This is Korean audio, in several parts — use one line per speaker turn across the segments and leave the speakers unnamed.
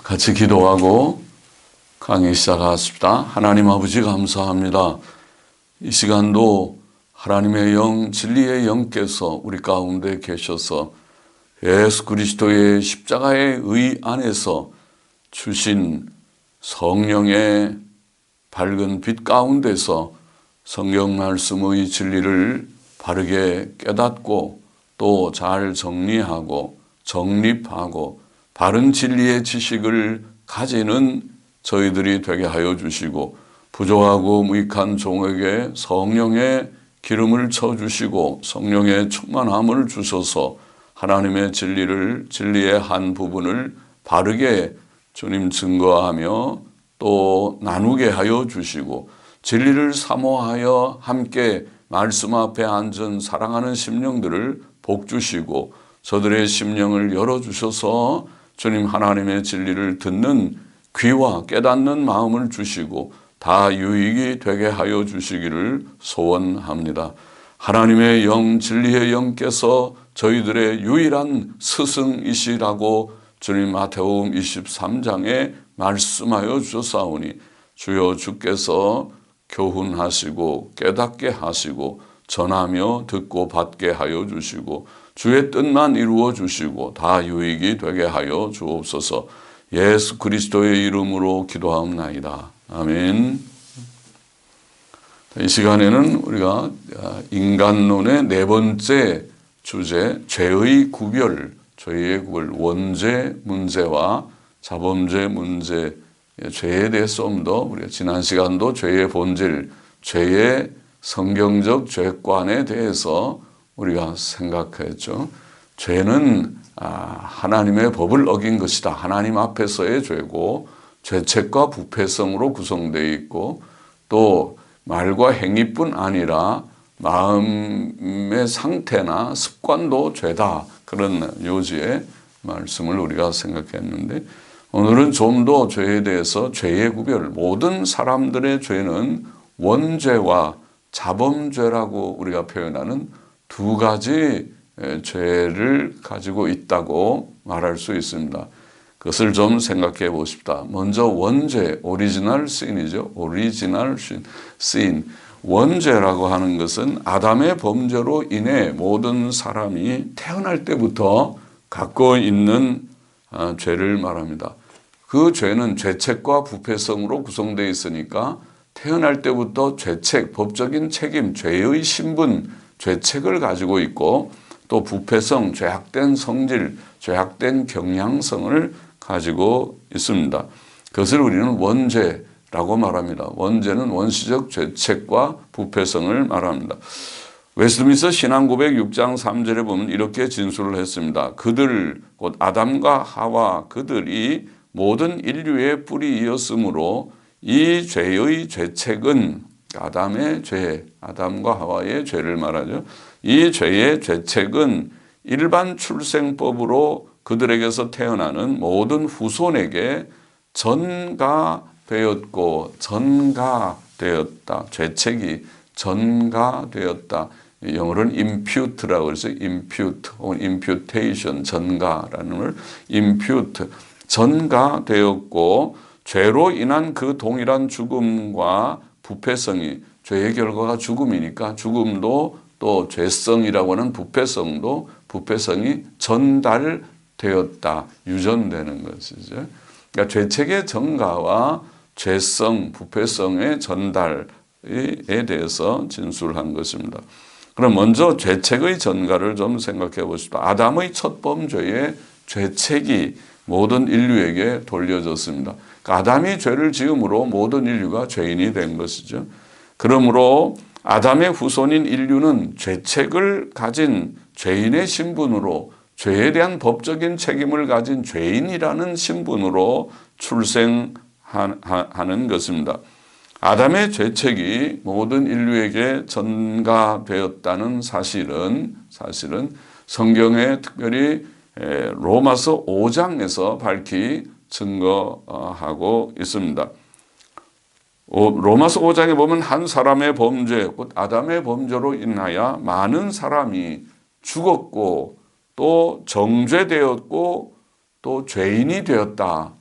같이 기도하고 강의 시작하십시다. 하나님 아버지 감사합니다. 이 시간도 하나님의 영, 진리의 영께서 우리 가운데 계셔서 예수 그리스도의 십자가의 의 안에서 주신 성령의 밝은 빛 가운데서 성경 말씀의 진리를 바르게 깨닫고 또 잘 정리하고 정립하고 바른 진리의 지식을 가지는 저희들이 되게 하여 주시고 부족하고 무익한 종에게 성령의 기름을 쳐주시고 성령의 충만함을 주셔서 하나님의 진리의 한 부분을 바르게 주님 증거하며 또 나누게 하여 주시고 진리를 사모하여 함께 말씀 앞에 앉은 사랑하는 심령들을 복 주시고 저들의 심령을 열어주셔서 주님 하나님의 진리를 듣는 귀와 깨닫는 마음을 주시고 다 유익이 되게 하여 주시기를 소원합니다. 하나님의 영, 진리의 영께서 저희들의 유일한 스승이시라고 주님 마태복음 23장에 말씀하여 주셨사오니 주여 주께서 교훈하시고 깨닫게 하시고 전하며 듣고 받게 하여 주시고 주의 뜻만 이루어 주시고 다 유익이 되게 하여 주옵소서. 예수 그리스도의 이름으로 기도하옵나이다. 아멘. 이 시간에는 우리가 인간론의 네 번째 주제, 죄의 구별, 원죄 문제와 자범죄 문제, 죄에 대해서 좀 더 우리가 지난 시간도 죄의 본질, 죄의 성경적 죄관에 대해서 우리가 생각했죠. 죄는 하나님의 법을 어긴 것이다. 하나님 앞에서의 죄고 죄책과 부패성으로 구성되어 있고 또 말과 행위뿐 아니라 마음의 상태나 습관도 죄다. 그런 요지의 말씀을 우리가 생각했는데 오늘은 좀 더 죄에 대해서 죄의 구별, 모든 사람들의 죄는 원죄와 자범죄라고 우리가 표현하는 두 가지 죄를 가지고 있다고 말할 수 있습니다. 그것을 좀 생각해 보십시다. 먼저 원죄, 오리지널 신이죠. 오리지널 신. 원죄라고 하는 것은 아담의 범죄로 인해 모든 사람이 태어날 때부터 갖고 있는 죄를 말합니다. 그 죄는 죄책과 부패성으로 구성되어 있으니까 태어날 때부터 죄책, 법적인 책임, 죄의 신분, 죄책을 가지고 있고 또 부패성, 죄악된 성질, 죄악된 경향성을 가지고 있습니다. 그것을 우리는 원죄라고 말합니다. 원죄는 원시적 죄책과 부패성을 말합니다. 웨스트민스터 신앙고백 6장 3절에 보면 이렇게 진술을 했습니다. 그들, 곧 아담과 하와 그들이 모든 인류의 뿌리이었으므로 이 죄의 죄책은 아담의 죄, 아담과 하와의 죄를 말하죠. 이 죄의 죄책은 일반 출생법으로 그들에게서 태어나는 모든 후손에게 전가되었고 전가되었다. 죄책이 전가되었다. 영어로는 impute라고 그래서 impute 혹은 imputation, 전가라는 걸 impute, 전가되었고 죄로 인한 그 동일한 죽음과 부패성이 죄의 결과가 죽음이니까 죽음도 또 죄성이라고 하는 부패성이 전달되었다. 유전되는 것이죠. 그러니까 죄책의 전가와 죄성, 부패성의 전달에 대해서 진술한 것입니다. 그럼 먼저 죄책의 전가를 좀 생각해 보십시다. 아담의 첫 범죄의 죄책이 모든 인류에게 돌려졌습니다. 아담이 죄를 지음으로 모든 인류가 죄인이 된 것이죠. 그러므로 아담의 후손인 인류는 죄책을 가진 죄인의 신분으로 죄에 대한 법적인 책임을 가진 죄인이라는 신분으로 출생하는 것입니다. 아담의 죄책이 모든 인류에게 전가되었다는 사실은 성경에 특별히 로마서 5장에서 밝히 증거하고 있습니다. 로마서 5장에 보면 한 사람의 범죄, 곧 아담의 범죄로 인하여 많은 사람이 죽었고 또 정죄되었고 또 죄인이 되었다.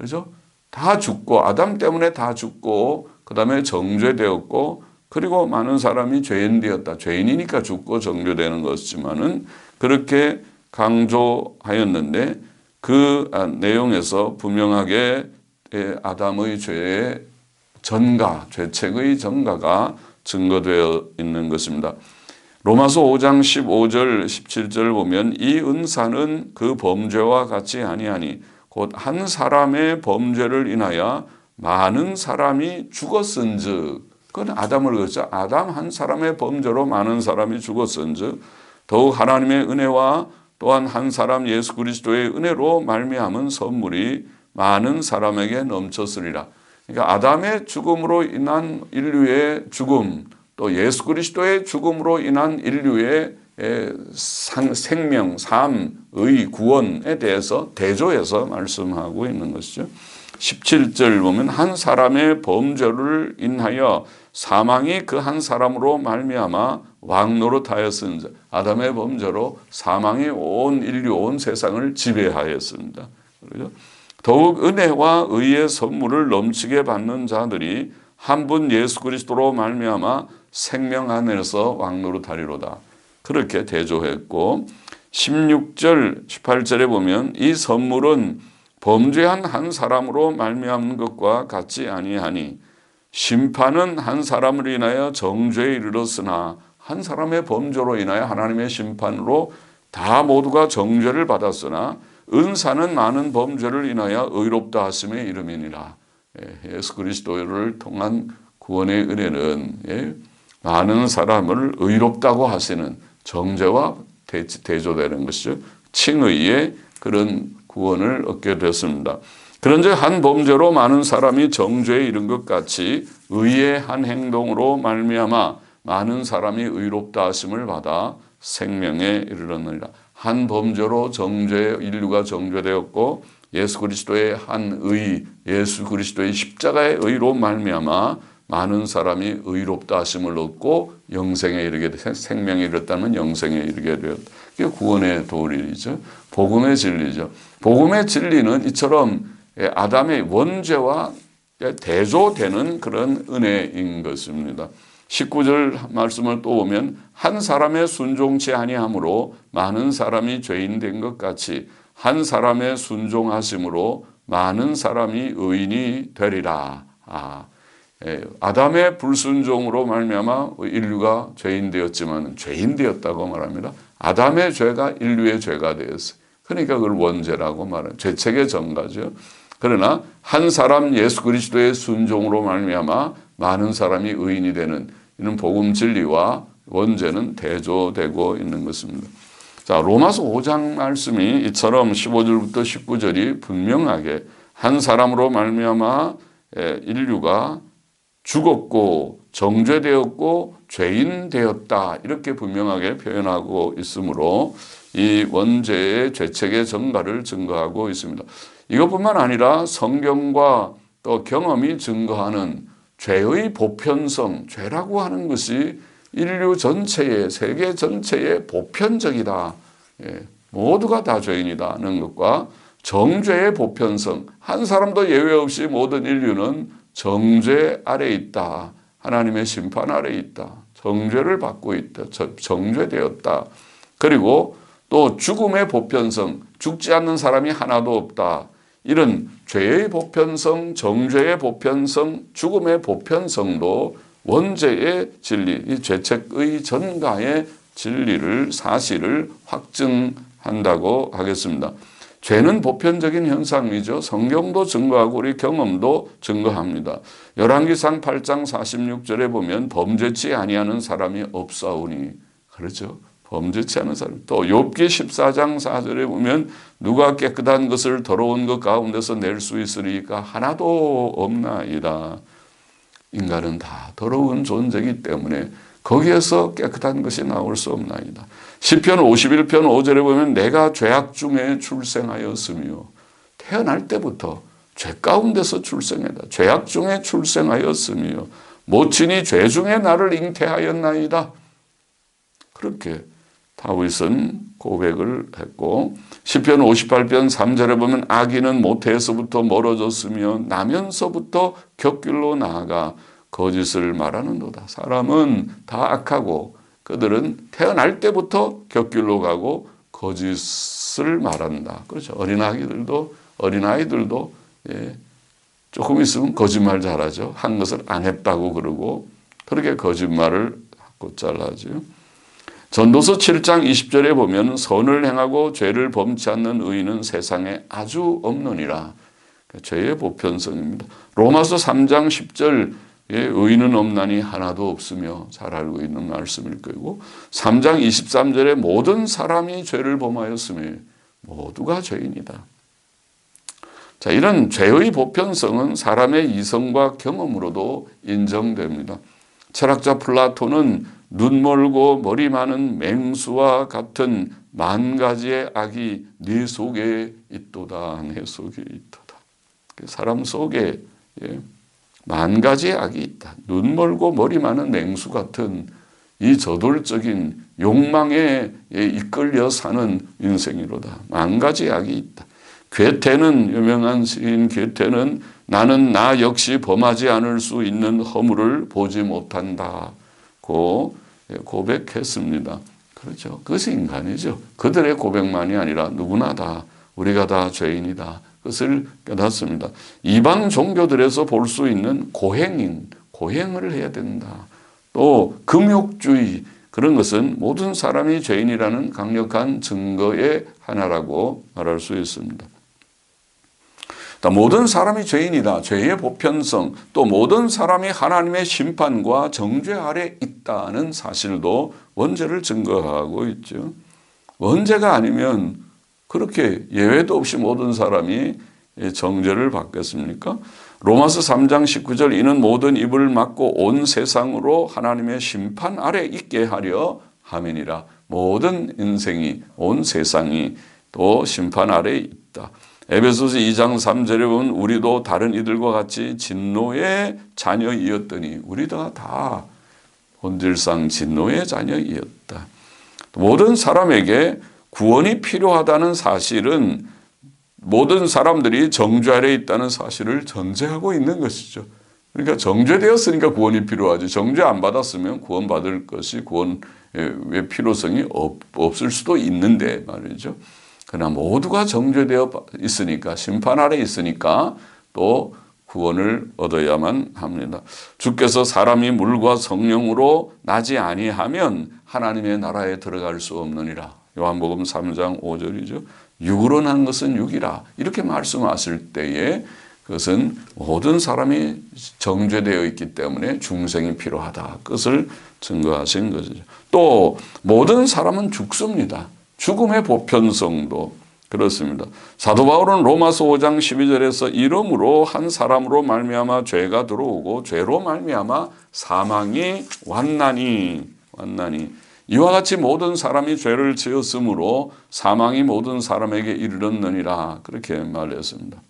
그렇죠? 다 죽고 아담 때문에 다 죽고 그다음에 정죄되었고 그리고 많은 사람이 죄인 되었다. 죄인이니까 죽고 정죄되는 것이지만은 그렇게 강조하였는데 그 내용에서 분명하게 아담의 죄의 전가, 죄책의 전가가 증거되어 있는 것입니다. 로마서 5장 15절 17절 보면 이 은사는 그 범죄와 같이 아니하니 곧 한 사람의 범죄를 인하여 많은 사람이 죽었은즉 그건 아담을 그랬죠. 아담 한 사람의 범죄로 많은 사람이 죽었은즉 더욱 하나님의 은혜와 또한 한 사람 예수 그리스도의 은혜로 말미암은 선물이 많은 사람에게 넘쳤으리라. 그러니까 아담의 죽음으로 인한 인류의 죽음 또 예수 그리스도의 죽음으로 인한 인류의 생명, 삶의 구원에 대해서 대조해서 말씀하고 있는 것이죠. 17절 보면 한 사람의 범죄를 인하여 사망이 그 한 사람으로 말미암아 왕노릇하였으니 아담의 범죄로 사망이 온 인류 온 세상을 지배하였습니다. 그렇죠? 더욱 은혜와 의의 선물을 넘치게 받는 자들이 한 분 예수 그리스도로 말미암아 생명 안에서 왕노릇하리로다. 그렇게 대조했고 16절 18절에 보면 이 선물은 범죄한 한 사람으로 말미암는 것과 같지 아니하니 심판은 한 사람을 인하여 정죄에 이르렀으나 한 사람의 범죄로 인하여 하나님의 심판으로 다 모두가 정죄를 받았으나 은사는 많은 범죄를 인하여 의롭다 하심에 이름이니라. 예수 그리스도를 통한 구원의 은혜는 많은 사람을 의롭다고 하시는 정죄와 대조되는 것이죠. 칭의의 그런 구원을 얻게 됐습니다. 그런즉 한 범죄로 많은 사람이 정죄에 이른 것 같이 의의 한 행동으로 말미암아 많은 사람이 의롭다 하심을 받아 생명에 이르렀느니라. 한 범죄로 인류가 정죄되었고 예수 그리스도의 한 의, 예수 그리스도의 십자가의 의로 말미암아 많은 사람이 의롭다 하심을 얻고 영생에 이르게 되 생명에 이르렀다면 영생에 이르게 되었다. 그게 구원의 도리죠. 복음의 진리죠. 복음의 진리는 이처럼 아담의 원죄와 대조되는 그런 은혜인 것입니다. 19절 말씀을 또 보면 한 사람의 순종치 아니함으로 많은 사람이 죄인 된 것 같이 한 사람의 순종하심으로 많은 사람이 의인이 되리라. 아담의 불순종으로 말미암아 인류가 죄인 되었지만 죄인 되었다고 말합니다. 아담의 죄가 인류의 죄가 되었어요. 그러니까 그걸 원죄라고 말해요. 죄책의 전가죠. 그러나 한 사람 예수 그리스도의 순종으로 말미암아 많은 사람이 의인이 되는 이런 복음 진리와 원죄는 대조되고 있는 것입니다. 자, 로마서 5장 말씀이 이처럼 15절부터 19절이 분명하게 한 사람으로 말미암아 인류가 죽었고 정죄되었고 죄인 되었다 이렇게 분명하게 표현하고 있으므로 이 원죄의 죄책의 전가를 증거하고 있습니다. 이것뿐만 아니라 성경과 또 경험이 증거하는 죄의 보편성, 죄라고 하는 것이 인류 전체의 세계 전체의 보편적이다. 모두가 다 죄인이다는 것과 정죄의 보편성, 한 사람도 예외 없이 모든 인류는 정죄 아래 있다. 하나님의 심판 아래 있다. 정죄를 받고 있다. 정죄되었다. 그리고 또 죽음의 보편성, 죽지 않는 사람이 하나도 없다. 이런 죄의 보편성, 정죄의 보편성, 죽음의 보편성도 원죄의 진리, 이 죄책의 전가의 진리를, 사실을 확증한다고 하겠습니다. 죄는 보편적인 현상이죠. 성경도 증거하고 우리 경험도 증거합니다. 열왕기상 8장 46절에 보면 범죄치 아니하는 사람이 없사오니, 그렇죠. 범죄치 않은 사람. 또 욥기 14장 4절에 보면 누가 깨끗한 것을 더러운 것 가운데서 낼 수 있으리까 하나도 없나이다. 인간은 다 더러운 존재이기 때문에 거기에서 깨끗한 것이 나올 수 없나이다. 시편 51편 5절에 보면 내가 죄악 중에 출생하였으며, 태어날 때부터 죄 가운데서 출생했다. 죄악 중에 출생하였으며 모친이 죄 중에 나를 잉태하였나이다. 그렇게 다윗은 고백을 했고 시편 58편 3절에 보면 악인은 모태에서부터 멀어졌으며 나면서부터 곁길로 나아가 거짓을 말하는도다. 사람은 다 악하고 그들은 태어날 때부터 곁길로 가고 거짓을 말한다. 그렇죠. 어린아이들도 조금 있으면 거짓말 잘하죠. 한 것을 안 했다고 그러고 그렇게 거짓말을 곧잘 하죠. 전도서 7장 20절에 보면 선을 행하고 죄를 범치 않는 의인은 세상에 아주 없느니라. 죄의 보편성입니다. 로마서 3장 10절 의인은 없나니 하나도 없으며 잘 알고 있는 말씀일 거고 3장 23절에 모든 사람이 죄를 범하였으며 모두가 죄인이다. 자, 이런 죄의 보편성은 사람의 이성과 경험으로도 인정됩니다. 철학자 플라톤은 눈 멀고 머리 많은 맹수와 같은 만 가지의 악이 네 속에 있도다. 내 속에 있도다. 사람 속에 만 가지의 악이 있다. 눈 멀고 머리 많은 맹수 같은 이 저돌적인 욕망에 이끌려 사는 인생이로다. 만 가지의 악이 있다. 괴테는 유명한 시인 괴테는 나는 나 역시 범하지 않을 수 있는 허물을 보지 못한다고 고백했습니다. 그렇죠. 그것이 인간이죠. 그들의 고백만이 아니라 누구나 다 우리가 다 죄인이다. 그것을 깨닫습니다. 이방 종교들에서 볼 수 있는 고행을 해야 된다. 또 금욕주의 그런 것은 모든 사람이 죄인이라는 강력한 증거의 하나라고 말할 수 있습니다. 모든 사람이 죄인이다. 죄의 보편성, 또 모든 사람이 하나님의 심판과 정죄 아래 있다는 사실도 원죄를 증거하고 있죠. 원죄가 아니면 그렇게 예외도 없이 모든 사람이 정죄를 받겠습니까? 로마서 3장 19절 이는 모든 입을 막고 온 세상으로 하나님의 심판 아래 있게 하려 함이니라. 모든 인생이 온 세상이 또 심판 아래 있다. 에베소서 2장 3절에 보면 우리도 다른 이들과 같이 진노의 자녀이었더니 우리가 다 본질상 진노의 자녀이었다. 모든 사람에게 구원이 필요하다는 사실은 모든 사람들이 정죄 아래 있다는 사실을 전제하고 있는 것이죠. 그러니까 정죄되었으니까 구원이 필요하지. 정죄 안 받았으면 구원받을 것이 구원의 필요성이 없을 수도 있는데 말이죠. 그러나 모두가 정죄되어 있으니까 심판 아래 있으니까 또 구원을 얻어야만 합니다. 주께서 사람이 물과 성령으로 나지 아니하면 하나님의 나라에 들어갈 수 없느니라. 요한복음 3장 5절이죠. 육으로 난 것은 육이라. 이렇게 말씀하실 때에 그것은 모든 사람이 정죄되어 있기 때문에 중생이 필요하다. 그것을 증거하신 것이죠. 또 모든 사람은 죽습니다. 죽음의 보편성도 그렇습니다. 사도 바울은 로마서 5장 12절에서 이름으로 한 사람으로 말미암아 죄가 들어오고 죄로 말미암아 사망이 왔나니 이와 같이 모든 사람이 죄를 지었으므로 사망이 모든 사람에게 이르렀느니라 그렇게 말했습니다.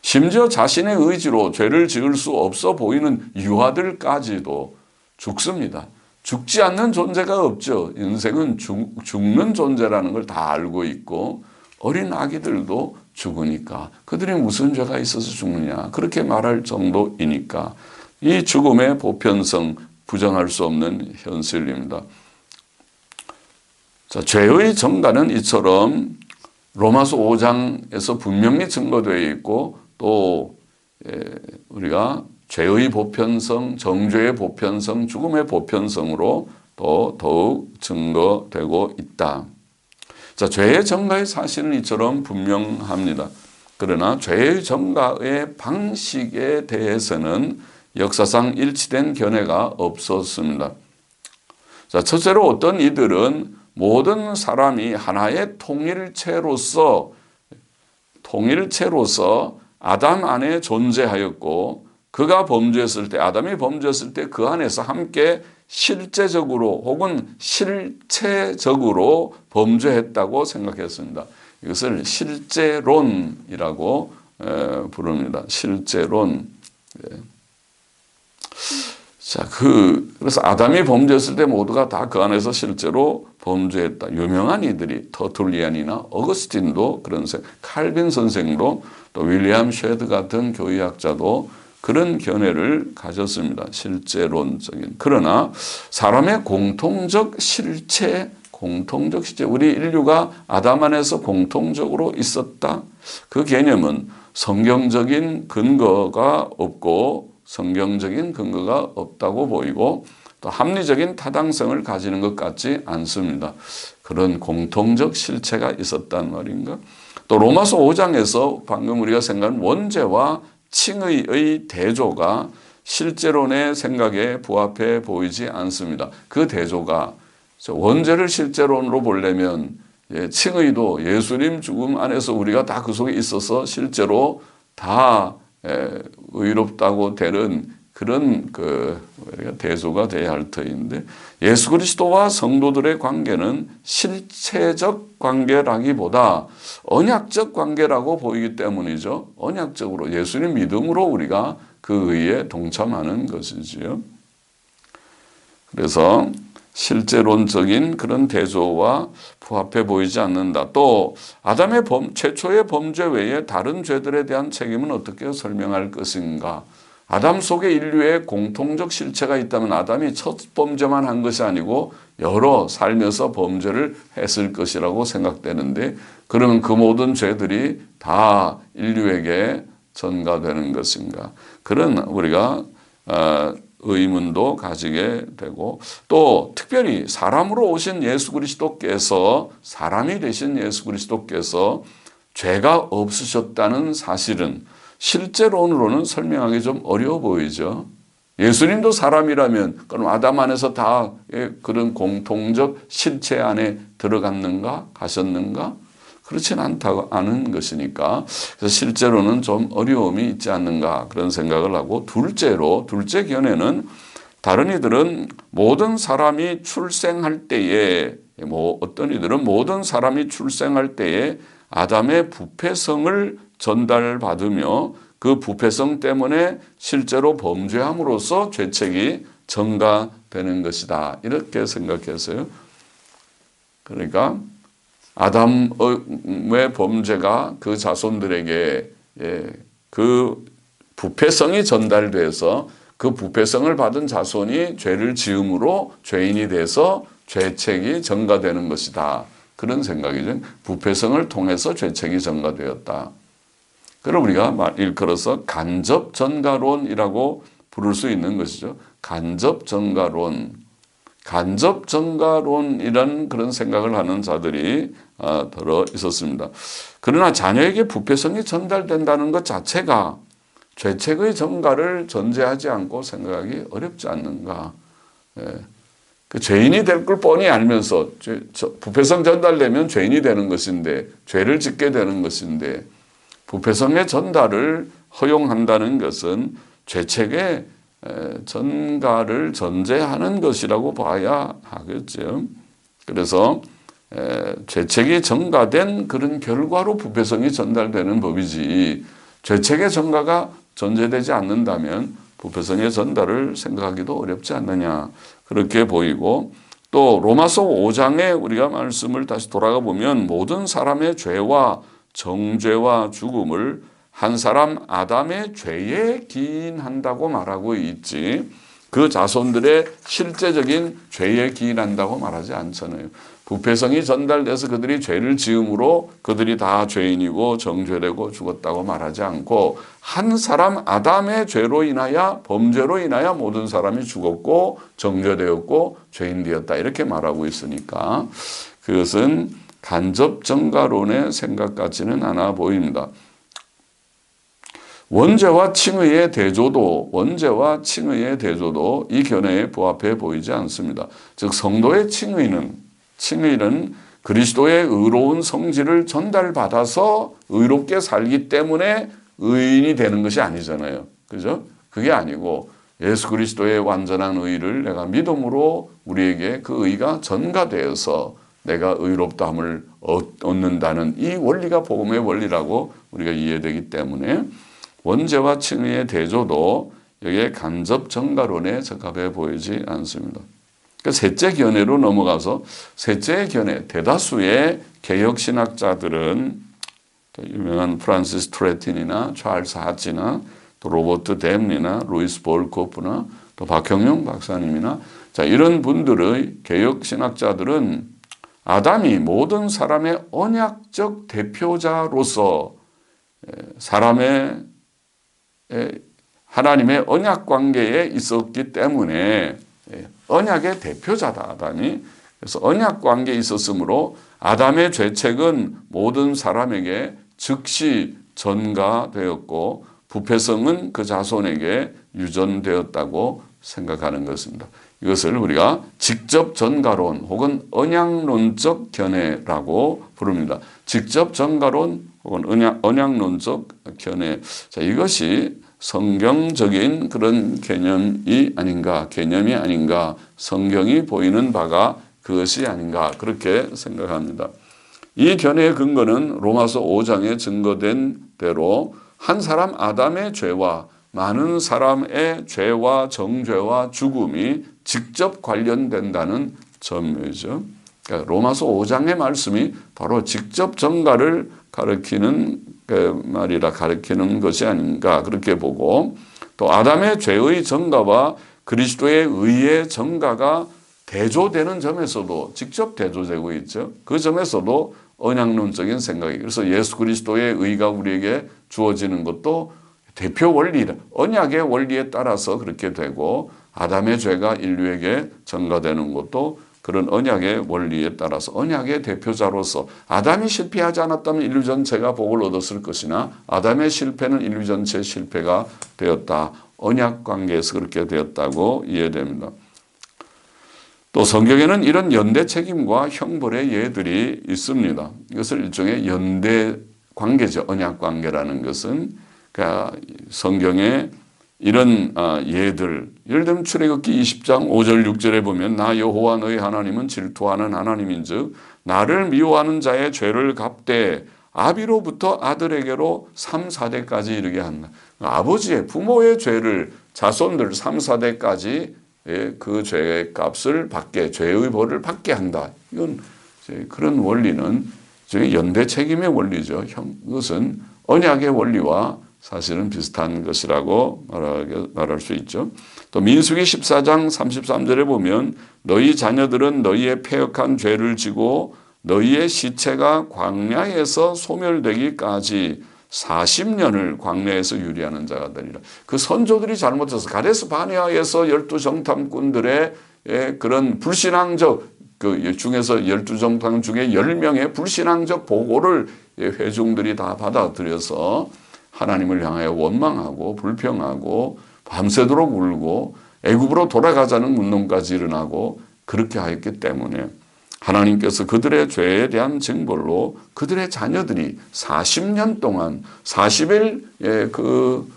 심지어 자신의 의지로 죄를 지을 수 없어 보이는 유아들까지도 죽습니다. 죽지 않는 존재가 없죠. 인생은 죽는 존재라는 걸 다 알고 있고 어린 아기들도 죽으니까 그들이 무슨 죄가 있어서 죽느냐 그렇게 말할 정도이니까 이 죽음의 보편성 부정할 수 없는 현실입니다. 자, 죄의 정가는 이처럼 로마서 5장에서 분명히 증거되어 있고 또 우리가 죄의 보편성, 정죄의 보편성, 죽음의 보편성으로 또 더욱 증거되고 있다. 자, 죄의 정가의 사실은 이처럼 분명합니다. 그러나 죄의 정가의 방식에 대해서는 역사상 일치된 견해가 없었습니다. 자, 첫째로 어떤 이들은 모든 사람이 하나의 통일체로서 아담 안에 존재하였고 그가 범죄했을 때 아담이 범죄했을 때 그 안에서 함께 실제적으로 혹은 실체적으로 범죄했다고 생각했습니다. 이것을 실제론이라고 부릅니다. 실제론. 자, 그래서 아담이 범죄했을 때 모두가 다 그 안에서 실제로 범죄했다. 유명한 이들이 터툴리안이나 어거스틴도 그런 칼빈 선생도 또 윌리엄 쉐드 같은 교의학자도 그런 견해를 가졌습니다. 실제론적인. 그러나 사람의 공통적 실체, 우리 인류가 아담 안에서 공통적으로 있었다. 그 개념은 성경적인 근거가 없다고 보이고 또 합리적인 타당성을 가지는 것 같지 않습니다. 그런 공통적 실체가 있었단 말인가? 또 로마서 5장에서 방금 우리가 생각한 원죄와 칭의의 대조가 실제론의 생각에 부합해 보이지 않습니다. 그 대조가 원죄를 실제론으로 보려면 칭의도 예수님 죽음 안에서 우리가 다 그 속에 있어서 실제로 다 의롭다고 되는 그런 대조가 돼야 할 터인데 예수 그리스도와 성도들의 관계는 실체적 관계라기보다 언약적 관계라고 보이기 때문이죠. 언약적으로 예수님 믿음으로 우리가 그 의에 동참하는 것이지요. 그래서 실제론적인 그런 대조와 부합해 보이지 않는다. 또 아담의 최초의 범죄 외에 다른 죄들에 대한 책임은 어떻게 설명할 것인가? 아담 속에 인류의 공통적 실체가 있다면 아담이 첫 범죄만 한 것이 아니고 여러 살면서 범죄를 했을 것이라고 생각되는데 그러면 그 모든 죄들이 다 인류에게 전가되는 것인가? 그런 우리가 의문도 가지게 되고 또 특별히 사람으로 오신 예수 그리스도께서 사람이 되신 예수 그리스도께서 죄가 없으셨다는 사실은 실제론으로는 설명하기 좀 어려워 보이죠. 예수님도 사람이라면 그럼 아담 안에서 다 그런 공통적 실체 안에 들어갔는가? 가셨는가? 그렇진 않은 것이니까 그래서 실제로는 좀 어려움이 있지 않는가 그런 생각을 하고 둘째 견해는 다른 이들은 모든 사람이 출생할 때에 어떤 이들은 모든 사람이 출생할 때에 아담의 부패성을 전달받으며 그 부패성 때문에 실제로 범죄함으로써 죄책이 전가되는 것이다 이렇게 생각했어요. 그러니까 아담의 범죄가 그 자손들에게 그 부패성이 전달돼서 그 부패성을 받은 자손이 죄를 지음으로 죄인이 돼서 죄책이 전가되는 것이다. 그런 생각이죠. 부패성을 통해서 죄책이 전가되었다. 그럼 우리가 일컬어서 간접 전가론이라고 부를 수 있는 것이죠. 간접 전가론이라는 그런 생각을 하는 자들이 들어 있었습니다. 그러나 자녀에게 부패성이 전달된다는 것 자체가 죄책의 전가를 전제하지 않고 생각하기 어렵지 않는가. 그 죄인이 될 걸 뻔히 알면서 부패성 전달되면 죄인이 되는 것인데 죄를 짓게 되는 것인데 부패성의 전달을 허용한다는 것은 죄책의 전가를 전제하는 것이라고 봐야 하겠죠. 그래서 죄책이 전가된 그런 결과로 부패성이 전달되는 법이지 죄책의 전가가 전제되지 않는다면 부패성의 전달을 생각하기도 어렵지 않느냐 그렇게 보이고 또 로마서 5장에 우리가 말씀을 다시 돌아가 보면 모든 사람의 죄와 정죄와 죽음을 한 사람 아담의 죄에 기인한다고 말하고 있지 그 자손들의 실제적인 죄에 기인한다고 말하지 않잖아요. 부패성이 전달돼서 그들이 죄를 지음으로 그들이 다 죄인이고 정죄되고 죽었다고 말하지 않고 한 사람 아담의 죄로 인하여 범죄로 인하여 모든 사람이 죽었고 정죄되었고 죄인 되었다 이렇게 말하고 있으니까 그것은 간접 전가론의 생각 같지는 않아 보입니다. 원죄와 칭의의 대조도 이 견해에 부합해 보이지 않습니다. 즉 성도의 칭의는 그리스도의 의로운 성질을 전달받아서 의롭게 살기 때문에 의인이 되는 것이 아니잖아요. 그죠? 그게 아니고 예수 그리스도의 완전한 의를 내가 믿음으로 우리에게 그 의가 전가되어서 내가 의롭다함을 얻는다는 이 원리가 복음의 원리라고 우리가 이해되기 때문에 원죄와 칭의의 대조도 여기에 간접 정가론에 적합해 보이지 않습니다. 셋째 견해로 넘어가서 셋째 견해, 대다수의 개혁신학자들은 유명한 프란시스 트레틴이나 찰스 하치나 또 로버트 댐리나 루이스 볼코프나 또 박형용 박사님이나 자, 이런 분들의 개혁신학자들은 아담이 모든 사람의 언약적 대표자로서 하나님의 언약 관계에 있었기 때문에 언약의 대표자다, 아담이. 그래서 언약 관계에 있었으므로 아담의 죄책은 모든 사람에게 즉시 전가되었고 부패성은 그 자손에게 유전되었다고 생각하는 것입니다. 이것을 우리가 직접 전가론 혹은 언약론적 견해라고 부릅니다. 직접 전가론 혹은 언약론적 견해. 자, 이것이 성경적인 그런 개념이 아닌가, 성경이 보이는 바가 그것이 아닌가, 그렇게 생각합니다. 이 견해의 근거는 로마서 5장에 증거된 대로 한 사람 아담의 죄와 많은 사람의 죄와 정죄와 죽음이 직접 관련된다는 점이죠. 그러니까 로마서 5장의 말씀이 바로 직접 전가를 가리키는 가리키는 것이 아닌가, 그렇게 보고, 또 아담의 죄의 전가와 그리스도의 의의 전가가 대조되는 점에서도, 직접 대조되고 있죠. 그 점에서도 언약론적인 생각이, 그래서 예수 그리스도의 의가 우리에게 주어지는 것도 대표 원리, 언약의 원리에 따라서 그렇게 되고, 아담의 죄가 인류에게 전가되는 것도 그런 언약의 원리에 따라서 언약의 대표자로서 아담이 실패하지 않았다면 인류 전체가 복을 얻었을 것이나 아담의 실패는 인류 전체의 실패가 되었다. 언약 관계에서 그렇게 되었다고 이해됩니다. 또 성경에는 이런 연대 책임과 형벌의 예들이 있습니다. 이것을 일종의 연대 관계죠. 언약 관계라는 것은. 그러니까 성경에 이런 예들, 예를 들면 출애굽기 20장 5절 6절에 보면 나 여호와 너희 하나님은 질투하는 하나님인즉 나를 미워하는 자의 죄를 갚되 아비로부터 아들에게로 3, 4대까지 이르게 한다. 아버지의 부모의 죄를 자손들 3, 4대까지 그 죄의 값을 받게, 죄의 벌을 받게 한다. 이건 그런 원리는 연대 책임의 원리죠. 이것은 언약의 원리와 사실은 비슷한 것이라고 말할 수 있죠. 또 민수기 14장 33절에 보면 너희 자녀들은 너희의 패역한 죄를 지고 너희의 시체가 광야에서 소멸되기까지 40년을 광야에서 유리하는 자가 되리라. 그 선조들이 잘못해서 가데스 바네아에서 12정탐꾼들의 그런 불신앙적 그 중에서 12정탐 중에 10명의 불신앙적 보고를 회중들이 다 받아들여서 하나님을 향하여 원망하고 불평하고 밤새도록 울고 애굽으로 돌아가자는 운동까지 일어나고 그렇게 하였기 때문에 하나님께서 그들의 죄에 대한 징벌로 그들의 자녀들이 40년 동안 40일 그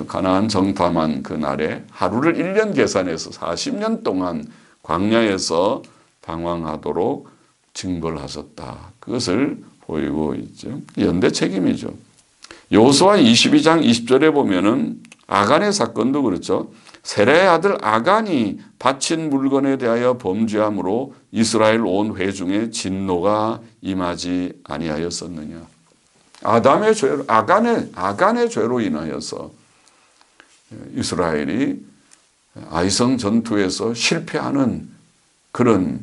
가나안 정탐한 그 날에 하루를 1년 계산해서 40년 동안 광야에서 방황하도록 징벌하셨다. 그것을 보이고 있죠. 연대 책임이죠. 여호수아 22장 20절에 보면은 아간의 사건도 그렇죠. 세라의 아들 아간이 바친 물건에 대하여 범죄함으로 이스라엘 온 회중의 진노가 임하지 아니하였었느냐. 아담의 죄로, 아간의 죄로 인하여서 이스라엘이 아이성 전투에서 실패하는 그런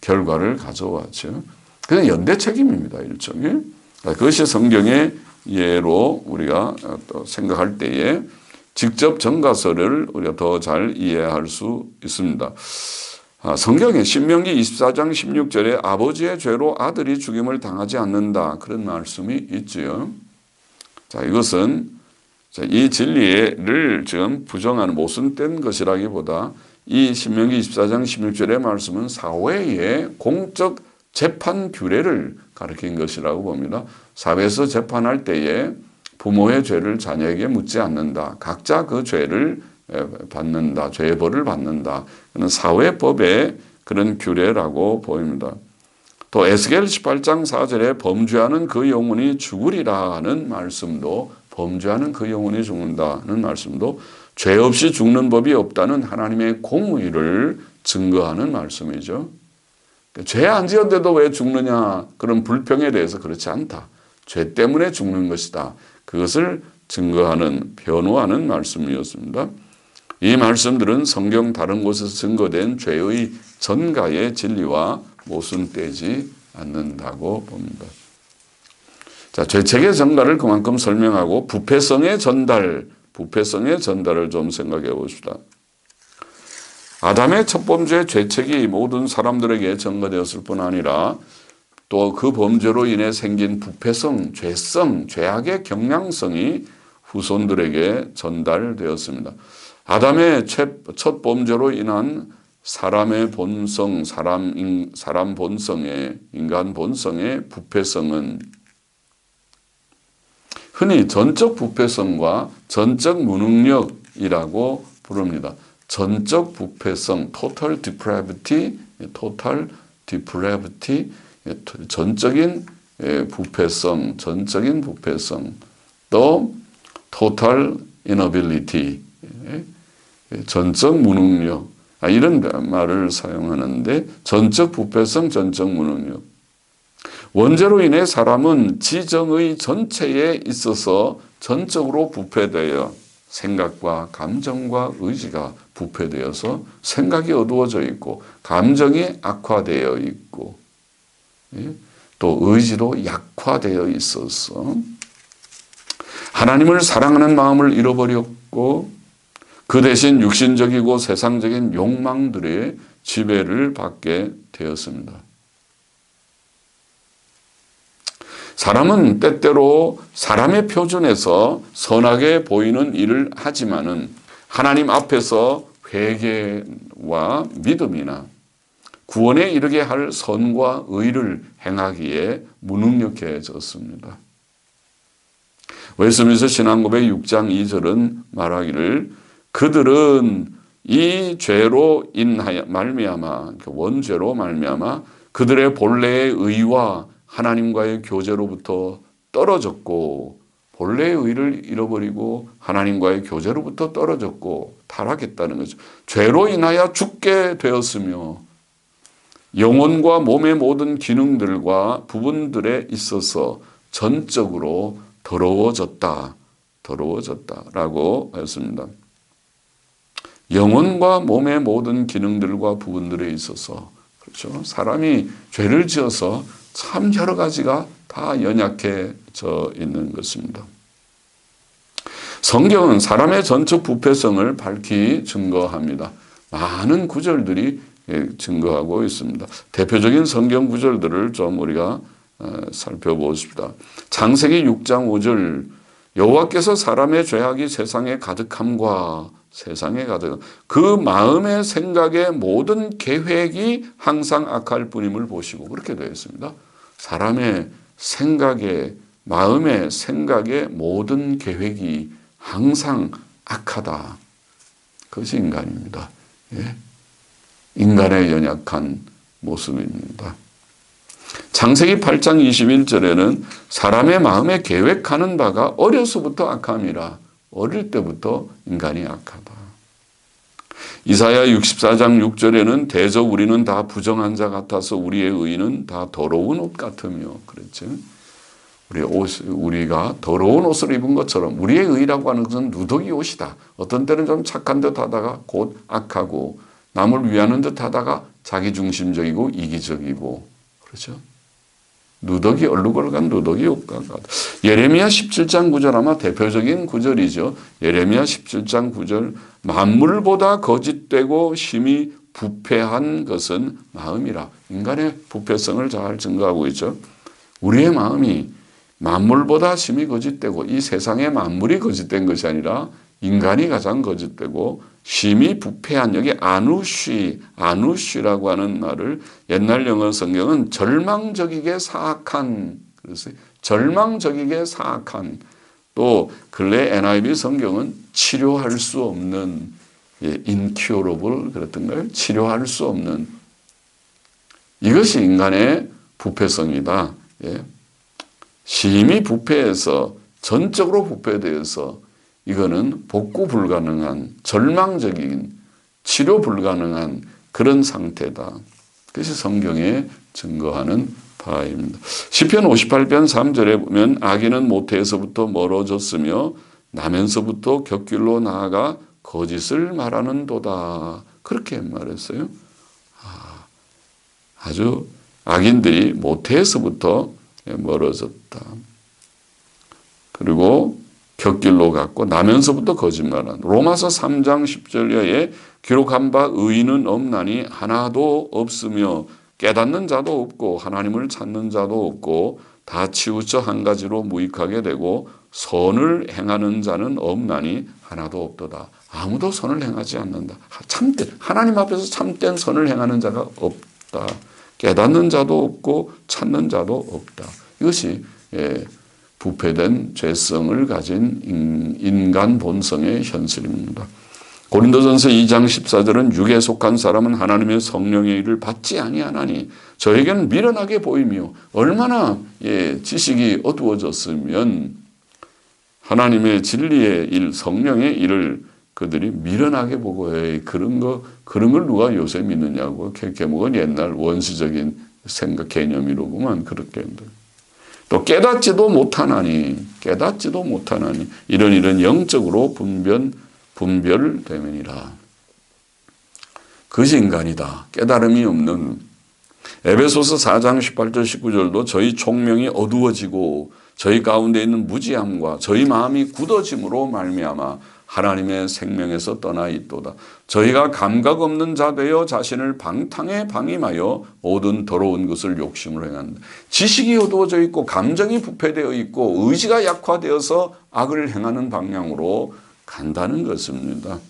결과를 가져왔죠. 그건 연대 책임입니다, 일종의. 그것이 성경의 예로 우리가 또 생각할 때에 직접 전가서를 우리가 더 잘 이해할 수 있습니다. 성경에 신명기 24장 16절에 아버지의 죄로 아들이 죽임을 당하지 않는다. 그런 말씀이 있지요. 자, 이것은 이 진리를 지금 부정하는 모순된 것이라기보다 이 신명기 24장 16절의 말씀은 사회의 공적 재판 규례를 가리킨 것이라고 봅니다. 사회에서 재판할 때에 부모의 죄를 자녀에게 묻지 않는다. 각자 그 죄를 받는다. 죄의 벌을 받는다. 그는 사회법의 그런 규례라고 보입니다. 또 에스겔 18장 4절에 범죄하는 그 영혼이 죽으리라 하는 말씀도 범죄하는 그 영혼이 죽는다는 말씀도 죄 없이 죽는 법이 없다는 하나님의 공의를 증거하는 말씀이죠. 죄 안 지었는데도 왜 죽느냐, 그런 불평에 대해서 그렇지 않다. 죄 때문에 죽는 것이다. 그것을 증거하는, 변호하는 말씀이었습니다. 이 말씀들은 성경 다른 곳에서 증거된 죄의 전가의 진리와 모순되지 않는다고 봅니다. 자, 죄책의 전가를 그만큼 설명하고 부패성의 전달을 좀 생각해 봅시다. 아담의 첫 범죄의 죄책이 모든 사람들에게 전가되었을 뿐 아니라 또 그 범죄로 인해 생긴 부패성, 죄성, 죄악의 경향성이 후손들에게 전달되었습니다. 아담의 첫 범죄로 인한 사람의 본성, 사람 본성의, 인간 본성의 부패성은 흔히 전적 부패성과 전적 무능력이라고 부릅니다. 전적 부패성, total depravity, 전적인 부패성, 또 total inability, 전적 무능력, 이런 말을 사용하는데 전적 부패성, 전적 무능력. 원죄로 인해 사람은 지정의 전체에 있어서 전적으로 부패되어 생각과 감정과 의지가 부패되어서 생각이 어두워져 있고 감정이 악화되어 있고 또 의지도 약화되어 있어서 하나님을 사랑하는 마음을 잃어버렸고 그 대신 육신적이고 세상적인 욕망들의 지배를 받게 되었습니다. 사람은 때때로 사람의 표준에서 선하게 보이는 일을 하지만은 하나님 앞에서 회개와 믿음이나 구원에 이르게 할 선과 의를 행하기에 무능력해졌습니다. 웨스민스터 신앙고백 6장 2절은 말하기를 그들은 이 죄로 인하여 말미암아 원죄로 말미암아 그들의 본래의 의와 하나님과의 교제로부터 떨어졌고 본래의 의를 잃어버리고 하나님과의 교제로부터 떨어졌고 타락했다는 거죠. 죄로 인하여 죽게 되었으며 영혼과 몸의 모든 기능들과 부분들에 있어서 전적으로 더러워졌다라고 했습니다. 영혼과 몸의 모든 기능들과 부분들에 있어서 그렇죠. 사람이 죄를 지어서 참 여러 가지가 다 연약해져 있는 것입니다. 성경은 사람의 전적 부패성을 밝히 증거합니다. 많은 구절들이 증거하고 있습니다. 대표적인 성경 구절들을 좀 우리가 살펴보십시다. 창세기 6장 5절 여호와께서 사람의 죄악이 세상에 가득함과 그 마음의 생각의 모든 계획이 항상 악할 뿐임을 보시고 그렇게 되어 있습니다. 사람의 생각에 마음의 생각의 모든 계획이 항상 악하다. 그것이 인간입니다. 인간의 연약한 모습입니다. 창세기 8장 21절에는 사람의 마음에 계획하는 바가 어려서부터 악함이라. 어릴 때부터 인간이 악하다. 이사야 64장 6절에는 대저 우리는 다 부정한 자 같아서 우리의 의는 다 더러운 옷 같으며 그랬죠. 우리가 더러운 옷을 입은 것처럼 우리의 의라고 하는 것은 누더기 옷이다. 어떤 때는 좀 착한 듯 하다가 곧 악하고 남을 위하는 듯 하다가 자기중심적이고 이기적이고 그렇죠. 누더기 얼룩얼룩한 누더기 옷과 같다. 예레미야 17장 9절 아마 대표적인 구절이죠. 예레미야 17장 9절 만물보다 거짓되고 심히 부패한 것은 마음이라. 인간의 부패성을 잘 증거하고 있죠. 우리의 마음이 만물보다 심히 거짓되고 이 세상의 만물이 거짓된 것이 아니라 인간이 가장 거짓되고 심히 부패한 여기 아누쉬라고 하는 말을 옛날 영어 성경은 절망적이게 사악한 그래서 절망적이게 사악한 또 근래 NIV 성경은 치료할 수 없는 incurable 그랬던가요? 치료할 수 없는 이것이 인간의 부패성이다. 심히 부패해서 전적으로 부패되어서 이거는 복구 불가능한 절망적인 치료 불가능한 그런 상태다. 그것이 성경에 증거하는 바입니다. 시편 58편 3절에 보면 악인은 모태에서부터 멀어졌으며 나면서부터 곁길로 나아가 거짓을 말하는도다. 그렇게 말했어요. 아주 악인들이 모태에서부터 멀어졌다. 그리고 곁길로 갔고 나면서부터 거짓말한. 로마서 3장 10절에 기록한 바 의인은 없나니 하나도 없으며 깨닫는 자도 없고 하나님을 찾는 자도 없고 다 치우쳐 한 가지로 무익하게 되고 선을 행하는 자는 없나니 하나도 없도다. 아무도 선을 행하지 않는다. 참된 하나님 앞에서 참된 선을 행하는 자가 없다. 깨닫는 자도 없고 찾는 자도 없다. 이것이 부패된 죄성을 가진 인간 본성의 현실입니다. 고린도전서 2장 14절은 육에 속한 사람은 하나님의 성령의 일을 받지 아니하나니 저에게는 미련하게 보이며 얼마나 지식이 어두워졌으면 하나님의 진리의 일, 성령의 일을 그들이 미련하게 보고 그런 걸 누가 요새 믿느냐고. 개목은 옛날 원시적인 생각 개념이로구만. 그렇게 또 깨닫지도 못하나니 이런 영적으로 분별되면이라. 그것이 인간이다. 깨달음이 없는. 에베소서 4장 18절 19절도 저희 총명이 어두워지고 저희 가운데 있는 무지함과 저희 마음이 굳어짐으로 말미암아 하나님의 생명에서 떠나 있도다. 저희가 감각 없는 자 되어 자신을 방탕에 방임하여 모든 더러운 것을 욕심으로 행한다. 지식이 어두워져 있고 감정이 부패되어 있고 의지가 약화되어서 악을 행하는 방향으로 간다는 것입니다.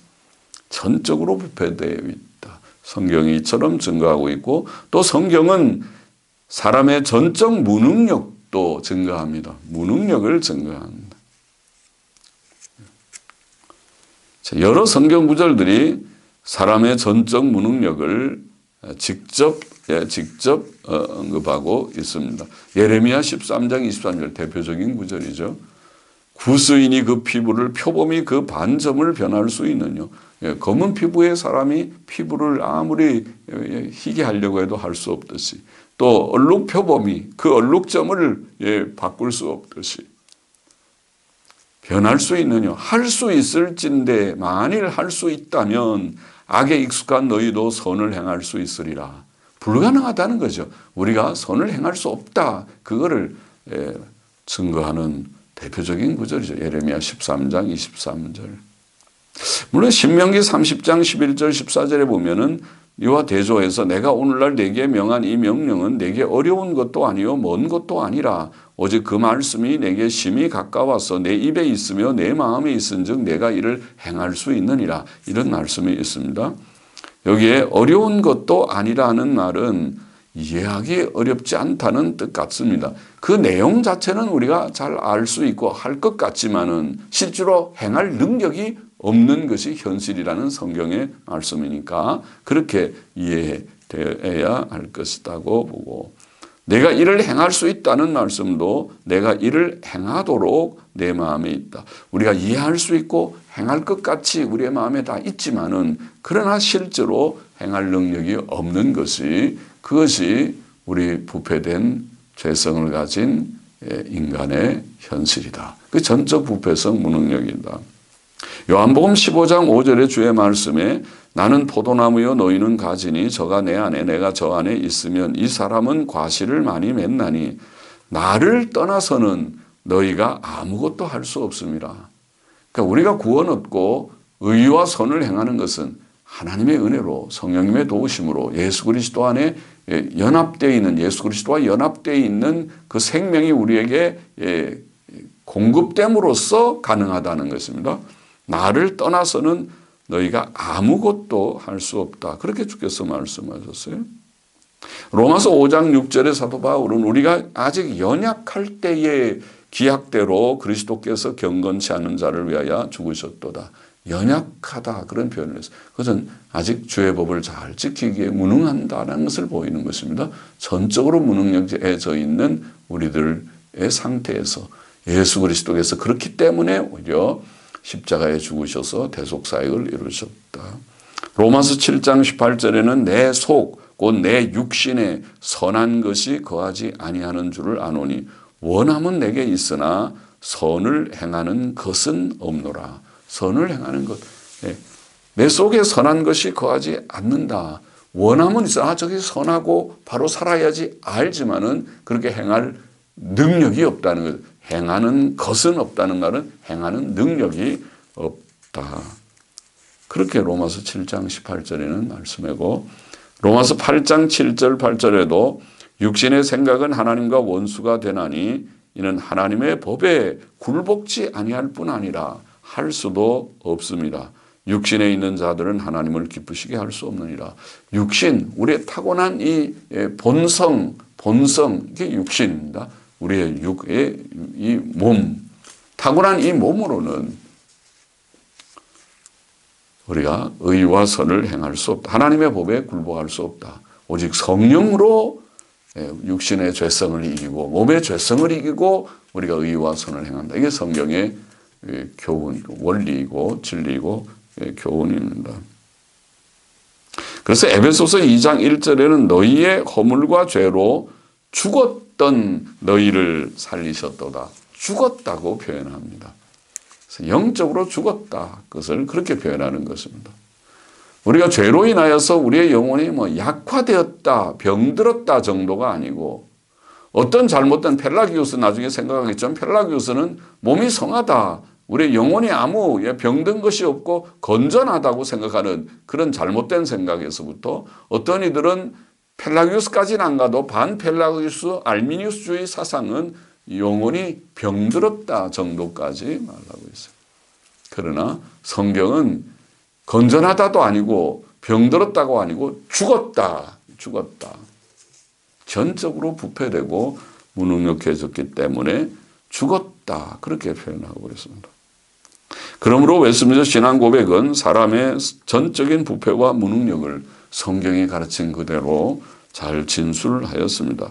전적으로 부패되어 있다. 성경이 이처럼 증거하고 있고 또 성경은 사람의 전적 무능력도 증거합니다. 무능력을 증거합니다. 여러 성경 구절들이 사람의 전적 무능력을 직접 언급하고 있습니다. 예레미야 13장 23절 대표적인 구절이죠. 구스인이 그 피부를 표범이 그 반점을 변할 수 있느냐. 검은 피부의 사람이 피부를 아무리 희게 하려고 해도 할 수 없듯이 또 얼룩 표범이 그 얼룩점을 바꿀 수 없듯이 변할 수 있느냐. 할 수 있을진데 만일 할 수 있다면 악에 익숙한 너희도 선을 행할 수 있으리라. 불가능하다는 거죠. 우리가 선을 행할 수 없다. 그거를 증거하는 대표적인 구절이죠. 예레미야 13장 23절. 물론 신명기 30장 11절 14절에 보면은 이와 대조해서 내가 오늘날 내게 명한 이 명령은 내게 어려운 것도 아니요 먼 것도 아니라 오직 그 말씀이 내게 심히 가까워서 내 입에 있으며 내 마음에 있은즉 내가 이를 행할 수 있느니라. 이런 말씀이 있습니다. 여기에 어려운 것도 아니라는 말은 이해하기 어렵지 않다는 뜻 같습니다. 그 내용 자체는 우리가 잘 알 수 있고 할 것 같지만은 실제로 행할 능력이 없는 것이 현실이라는 성경의 말씀이니까 그렇게 이해되어야 할 것이라고 보고, 내가 이를 행할 수 있다는 말씀도 내가 이를 행하도록 내 마음에 있다. 우리가 이해할 수 있고 행할 것 같이 우리의 마음에 다 있지만은 그러나 실제로 행할 능력이 없는 것이, 그것이 우리 부패된 죄성을 가진 인간의 현실이다. 그 전적 부패성 무능력이다. 요한복음 15장 5절의 주의 말씀에 나는 포도나무요 너희는 가지니 저가 내 안에 내가 저 안에 있으면 이 사람은 과실을 많이 맺나니 나를 떠나서는 너희가 아무것도 할 수 없습니다. 그러니까 우리가 구원 얻고 의와 선을 행하는 것은 하나님의 은혜로 성령님의 도우심으로 예수 그리스도 안에 연합되어 있는, 예수 그리스도와 연합되어 있는 그 생명이 우리에게 공급됨으로써 가능하다는 것입니다. 나를 떠나서는 너희가 아무것도 할 수 없다. 그렇게 주께서 말씀하셨어요. 로마서 5장 6절의 사도 바울은 우리가 아직 연약할 때의 기약대로 그리스도께서 경건치 않은 자를 위하여 죽으셨도다. 연약하다 그런 표현을 했어요. 그것은 아직 주의 법을 잘 지키기에 무능한다는 것을 보이는 것입니다. 전적으로 무능력해져 있는 우리들의 상태에서 예수 그리스도께서 그렇기 때문에 오히려 십자가에 죽으셔서 대속사역을 이루셨다. 로마서 7장 18절에는 내 속 곧 내 육신에 선한 것이 거하지 아니하는 줄을 아노니 원함은 내게 있으나 선을 행하는 것은 없노라. 선을 행하는 것. 내 속에 선한 것이 거하지 않는다. 원함은 있어. 저게 선하고 바로 살아야지 알지만은 그렇게 행할 능력이 없다는 것. 행하는 것은 없다는 말은 행하는 능력이 없다. 그렇게 로마서 7장 18절에는 말씀하고 로마서 8장 7절 8절에도 육신의 생각은 하나님과 원수가 되나니 이는 하나님의 법에 굴복지 아니할 뿐 아니라 할 수도 없습니다. 육신에 있는 자들은 하나님을 기쁘시게 할 수 없느니라. 육신, 우리의 타고난 이 본성, 이게 육신입니다. 우리의 이 몸, 타고난 이 몸으로는 우리가 의와 선을 행할 수 없다. 하나님의 법에 굴복할 수 없다. 오직 성령으로 육신의 죄성을 이기고 몸의 죄성을 이기고 우리가 의와 선을 행한다. 이게 성경의 교훈, 원리이고 진리이고 교훈입니다. 그래서 에베소서 2장 1절에는 너희의 허물과 죄로 죽었던 너희를 살리셨도다. 죽었다고 표현합니다. 그래서 영적으로 죽었다. 그것을 그렇게 표현하는 것입니다. 우리가 죄로 인하여서 우리의 영혼이 약화되었다, 병들었다 정도가 아니고 어떤 잘못된 펠라기우스 나중에 생각하겠지만 펠라기우스는 몸이 성하다. 우리의 영혼이 아무 병든 것이 없고 건전하다고 생각하는 그런 잘못된 생각에서부터 어떤 이들은 펠라기우스까지는 안 가도 반펠라기우스 알미니우스주의 사상은 영혼이 병들었다 정도까지 말하고 있어요. 그러나 성경은 건전하다도 아니고 병들었다고 아니고 죽었다. 전적으로 부패되고 무능력해졌기 때문에 죽었다. 그렇게 표현하고 있습니다. 그러므로 웨스민스터 신앙 고백은 사람의 전적인 부패와 무능력을 성경이 가르친 그대로 잘 진술하였습니다.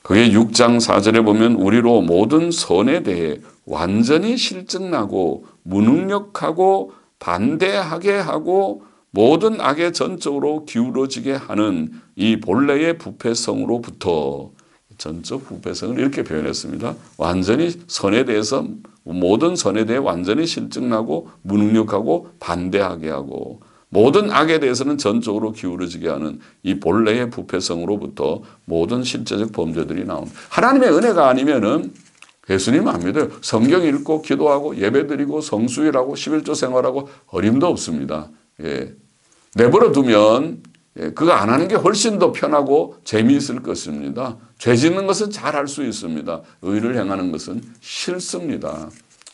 그게 6장 4절에 보면 우리로 모든 선에 대해 완전히 실증나고 무능력하고 반대하게 하고 모든 악에 전적으로 기울어지게 하는 이 본래의 부패성으로부터 전적 부패성을 이렇게 표현했습니다. 완전히 선에 대해서 모든 선에 대해 완전히 실증나고 무능력하고 반대하게 하고 모든 악에 대해서는 전적으로 기울어지게 하는 이 본래의 부패성으로부터 모든 실제적 범죄들이 나옵니다. 하나님의 은혜가 아니면은 예수님 안 믿어요. 성경 읽고 기도하고 예배드리고 성수일하고 11조 생활하고 어림도 없습니다. 내버려 두면 그거 안 하는 게 훨씬 더 편하고 재미있을 것입니다. 죄 짓는 것은 잘 할 수 있습니다. 의를 행하는 것은 싫습니다.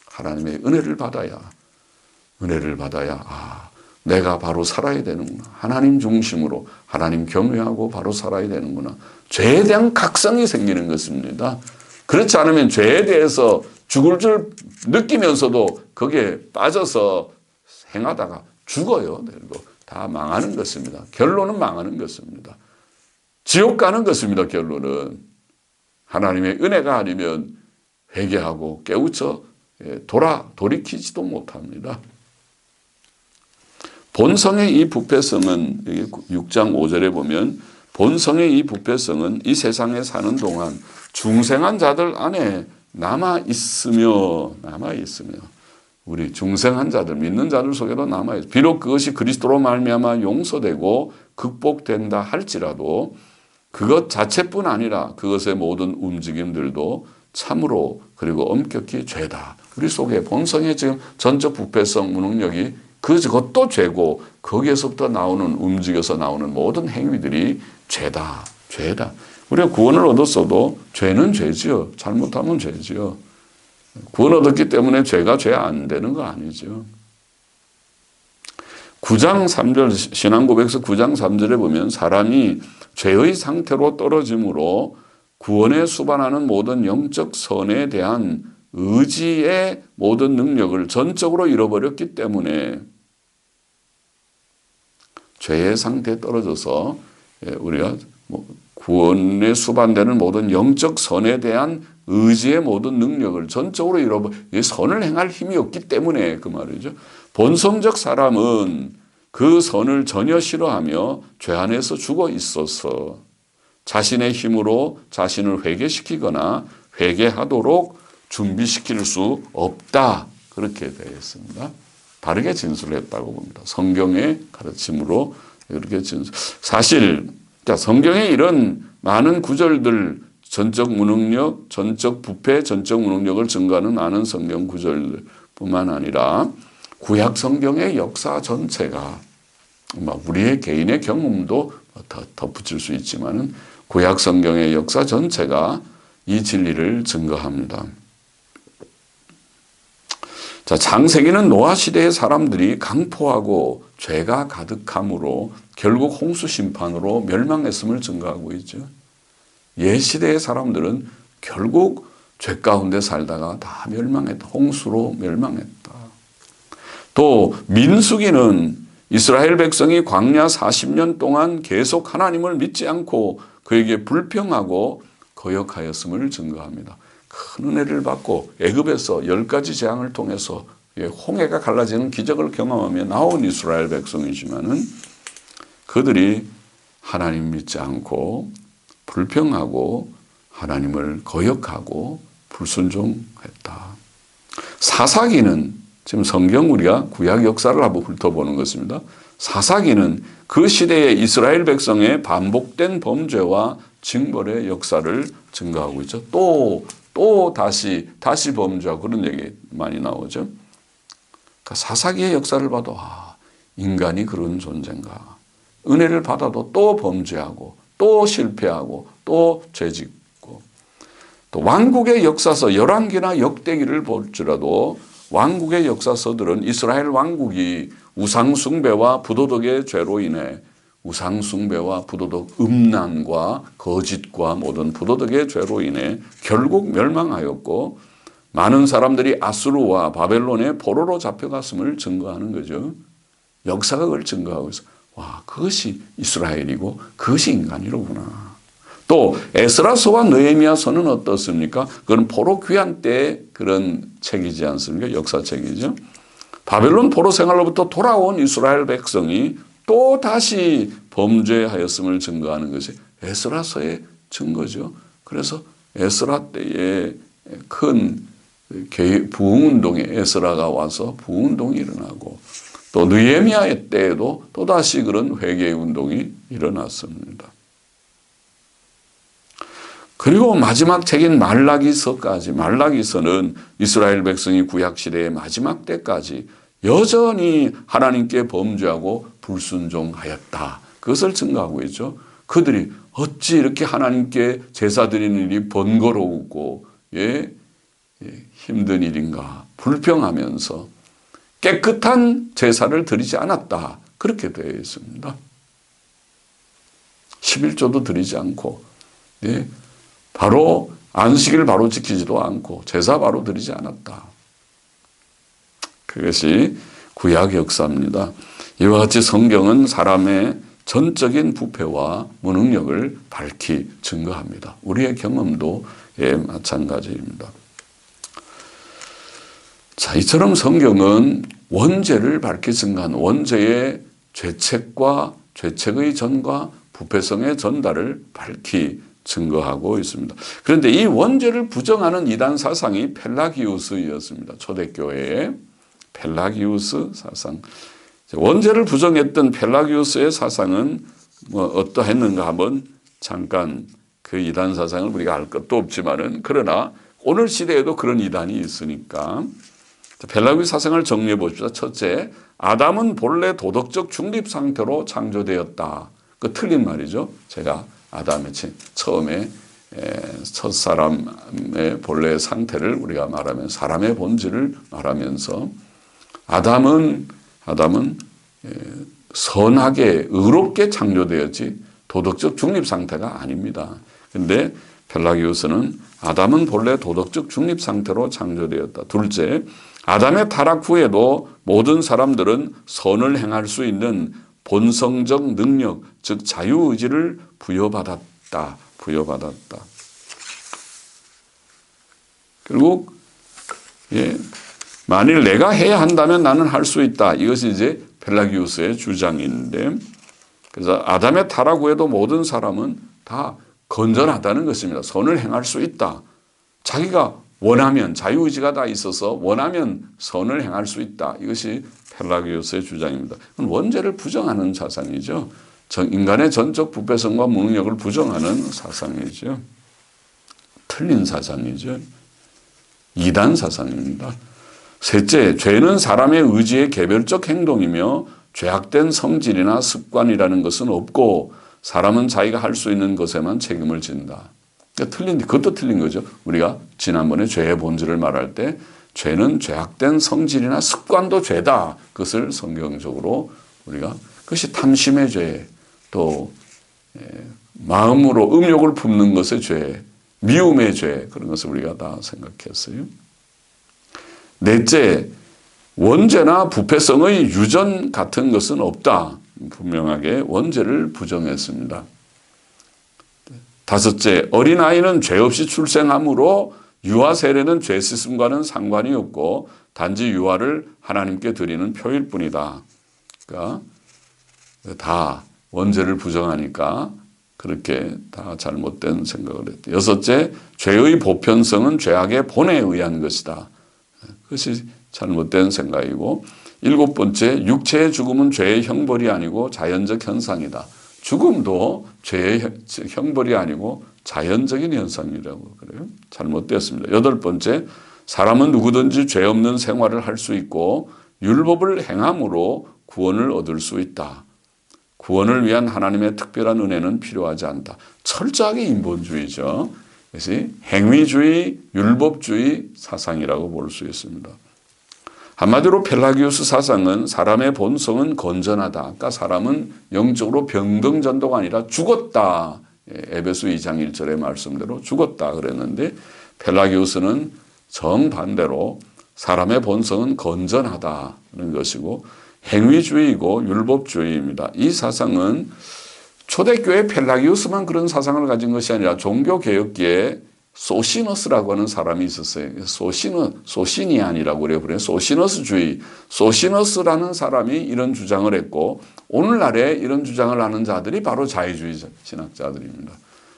하나님의 은혜를 받아야 내가 바로 살아야 되는구나. 하나님 중심으로 하나님 경외하고 바로 살아야 되는구나. 죄에 대한 각성이 생기는 것입니다. 그렇지 않으면 죄에 대해서 죽을 줄 느끼면서도 거기에 빠져서 행하다가 죽어요. 다 망하는 것입니다. 결론은 망하는 것입니다. 지옥 가는 것입니다. 결론은. 하나님의 은혜가 아니면 회개하고 깨우쳐 돌이키지도 못합니다. 본성의 이 부패성은 6장 5절에 보면 본성의 이 부패성은 이 세상에 사는 동안 중생한 자들 안에 남아있으며 우리 중생한 자들 믿는 자들 속에도 남아있어요. 비록 그것이 그리스도로 말미암아 용서되고 극복된다 할지라도 그것 자체뿐 아니라 그것의 모든 움직임들도 참으로 그리고 엄격히 죄다. 우리 속에 본성의 지금 전적 부패성 무능력이 그것도 죄고 거기에서부터 움직여서 나오는 모든 행위들이 죄다. 우리가 구원을 얻었어도 죄는 죄지요. 잘못하면 죄지요. 구원 얻었기 때문에 죄가 죄 안 되는 거 아니죠. 9장 3절 신앙고백서 9장 3절에 보면 사람이 죄의 상태로 떨어짐으로 구원에 수반하는 모든 영적 선에 대한 의지의 모든 능력을 전적으로 잃어버렸기 때문에 죄의 상태에 떨어져서 우리가 구원에 수반되는 모든 영적 선에 대한 의지의 모든 능력을 전적으로 잃어버려 선을 행할 힘이 없기 때문에 그 말이죠. 본성적 사람은 그 선을 전혀 싫어하며 죄 안에서 죽어 있어서 자신의 힘으로 자신을 회개시키거나 회개하도록 준비시킬 수 없다. 그렇게 되어 있습니다. 다르게 진술했다고 봅니다. 성경의 가르침으로 이렇게 진술. 사실 성경에 이런 많은 구절들, 전적 무능력, 전적 부패, 전적 무능력을 증거하는 많은 성경 구절뿐만 아니라 구약 성경의 역사 전체가 우리의 개인의 경험도 덧붙일 수 있지만은 구약 성경의 역사 전체가 이 진리를 증거합니다. 자, 창세기는 노아 시대의 사람들이 강포하고 죄가 가득함으로 결국 홍수 심판으로 멸망했음을 증거하고 있죠. 옛 시대의 사람들은 결국 죄 가운데 살다가 다 멸망했다. 홍수로 멸망했다. 또 민수기는 이스라엘 백성이 광야 40년 동안 계속 하나님을 믿지 않고 그에게 불평하고 거역하였음을 증거합니다. 큰 은혜를 받고 애굽에서 10가지 재앙을 통해서 홍해가 갈라지는 기적을 경험하며 나온 이스라엘 백성이지만은 그들이 하나님 믿지 않고 불평하고 하나님을 거역하고 불순종했다. 사사기는 지금 성경 우리가 구약 역사를 한번 훑어보는 것입니다. 사사기는 그 시대의 이스라엘 백성의 반복된 범죄와 징벌의 역사를 증거하고 있죠. 또 다시 범죄하고 그런 얘기 많이 나오죠. 그러니까 사사기의 역사를 봐도 인간이 그런 존재인가. 은혜를 받아도 또 범죄하고 또 실패하고 또 죄짓고 또 왕국의 역사서 열왕기나 역대기를 볼지라도 왕국의 역사서들은 이스라엘 왕국이 우상숭배와 부도덕의 죄로 인해 우상숭배와 부도덕 음란과 거짓과 모든 부도덕의 죄로 인해 결국 멸망하였고 많은 사람들이 아수르와 바벨론의 포로로 잡혀갔음을 증거하는 거죠. 역사가 그걸 증거하고 있어. 그것이 이스라엘이고 그것이 인간이로구나. 또 에스라서와 느헤미야서는 어떻습니까? 그건 포로 귀환 때 그런 책이지 않습니까? 역사책이죠. 바벨론 포로 생활로부터 돌아온 이스라엘 백성이 또 다시 범죄하였음을 증거하는 것이 에스라서의 증거죠. 그래서 에스라 때에 큰 부흥운동에 에스라가 와서 부흥운동이 일어나고 또 느헤미야의 때에도 또다시 그런 회개의 운동이 일어났습니다. 그리고 마지막 책인 말라기서까지, 말라기서는 이스라엘 백성이 구약시대의 마지막 때까지 여전히 하나님께 범죄하고 불순종하였다. 그것을 증거하고 있죠. 그들이 어찌 이렇게 하나님께 제사 드리는 일이 번거로우고 힘든 일인가 불평하면서 깨끗한 제사를 드리지 않았다. 그렇게 되어 있습니다. 11조도 드리지 않고 바로 안식일 바로 지키지도 않고 제사 바로 드리지 않았다. 그것이 구약 역사입니다. 이와 같이 성경은 사람의 전적인 부패와 무능력을 밝히 증거합니다. 우리의 경험도 마찬가지입니다. 자, 이처럼 성경은 원죄를 밝히 증거한 원죄의 죄책과 죄책의 전과 부패성의 전달을 밝히 증거하고 있습니다. 그런데 이 원죄를 부정하는 이단 사상이 펠라기우스였습니다. 초대교회의 펠라기우스 사상. 원죄를 부정했던 펠라기우스의 사상은 어떠했는가 한번 잠깐 그 이단 사상을 우리가 알 것도 없지만은 그러나 오늘 시대에도 그런 이단이 있으니까 펠라기우스 사상을 정리해 보십시다. 첫째, 아담은 본래 도덕적 중립 상태로 창조되었다. 그 틀린 말이죠. 제가 아담의 처음에 첫사람의 본래의 상태를 우리가 말하면 사람의 본질을 말하면서 아담은 선하게 의롭게 창조되었지 도덕적 중립 상태가 아닙니다. 그런데 펠라기우스는 아담은 본래 도덕적 중립 상태로 창조되었다. 둘째, 아담의 타락 후에도 모든 사람들은 선을 행할 수 있는 본성적 능력, 즉 자유의지를 부여받았다. 결국 만일 내가 해야 한다면 나는 할 수 있다. 이것이 이제 펠라기우스의 주장인데, 그래서 아담의 타락 후에도 모든 사람은 다 건전하다는 것입니다. 선을 행할 수 있다. 자기가 원하면, 자유의지가 다 있어서 원하면 선을 행할 수 있다. 이것이 펠라기우스의 주장입니다. 원죄를 부정하는 사상이죠. 인간의 전적 부패성과 무능력을 부정하는 사상이죠. 틀린 사상이죠. 이단 사상입니다. 셋째, 죄는 사람의 의지의 개별적 행동이며 죄악된 성질이나 습관이라는 것은 없고 사람은 자기가 할 수 있는 것에만 책임을 진다. 그러니까 그것도 틀린 거죠. 우리가 지난번에 죄의 본질을 말할 때 죄는 죄악된 성질이나 습관도 죄다. 그것을 성경적으로 우리가 그것이 탐심의 죄, 또 마음으로 음욕을 품는 것의 죄, 미움의 죄, 그런 것을 우리가 다 생각했어요. 넷째, 원죄나 부패성의 유전 같은 것은 없다. 분명하게 원죄를 부정했습니다. 다섯째, 어린아이는 죄 없이 출생하므로 유아 세례는 죄 씻음과는 상관이 없고 단지 유아를 하나님께 드리는 표일 뿐이다. 그러니까 다 원죄를 부정하니까 그렇게 다 잘못된 생각을 했다. 여섯째, 죄의 보편성은 죄악의 본에 의한 것이다. 그것이 잘못된 생각이고, 일곱 번째, 육체의 죽음은 죄의 형벌이 아니고 자연적 현상이다. 죽음도 죄의 형벌이 아니고 자연적인 현상이라고 그래요. 잘못됐습니다. 여덟 번째, 사람은 누구든지 죄 없는 생활을 할 수 있고 율법을 행함으로 구원을 얻을 수 있다. 구원을 위한 하나님의 특별한 은혜는 필요하지 않다. 철저하게 인본주의죠. 그래서 행위주의, 율법주의 사상이라고 볼 수 있습니다. 한마디로 펠라기우스 사상은 사람의 본성은 건전하다. 아까 사람은 영적으로 병등전도가 아니라 죽었다. 에베소 2장 1절의 말씀대로 죽었다 그랬는데, 펠라기우스는 정반대로 사람의 본성은 건전하다는 것이고 행위주의이고 율법주의입니다. 이 사상은 초대교회 펠라기우스만 그런 사상을 가진 것이 아니라 종교개혁기에 소시너스라고 하는 사람이 있었어요. 소시니안이라고 그래요. 소시너스주의. 소시너스라는 사람이 이런 주장을 했고, 오늘날에 이런 주장을 하는 자들이 바로 자유주의 신학자들입니다.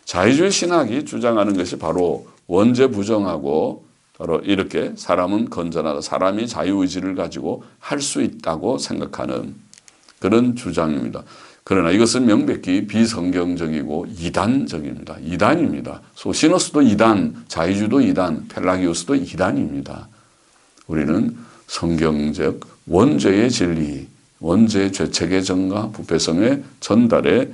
자유주의 신학이 주장하는 것이 바로 원죄 부정하고 바로 이렇게 사람은 건전하다. 사람이 자유의지를 가지고 할 수 있다고 생각하는 그런 주장입니다. 그러나 이것은 명백히 비성경적이고 이단적입니다. 이단입니다. 소시너스도 이단, 자유주도 이단, 펠라기우스도 이단입니다. 우리는 성경적 원죄의 진리, 원죄의 죄책의 전가, 부패성의 전달의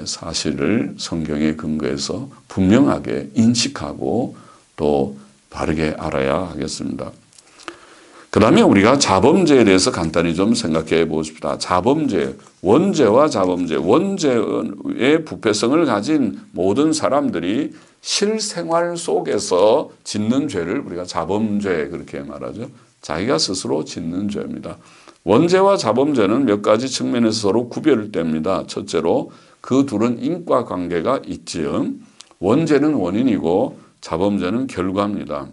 사실을 성경에 근거해서 분명하게 인식하고 또 바르게 알아야 하겠습니다. 그 다음에 우리가 자범죄에 대해서 간단히 좀 생각해 보십시다. 자범죄, 원죄와 자범죄, 원죄의 부패성을 가진 모든 사람들이 실생활 속에서 짓는 죄를 우리가 자범죄 그렇게 말하죠. 자기가 스스로 짓는 죄입니다. 원죄와 자범죄는 몇 가지 측면에서 서로 구별됩니다. 첫째로 그 둘은 인과관계가 있지요. 원죄는 원인이고 자범죄는 결과입니다.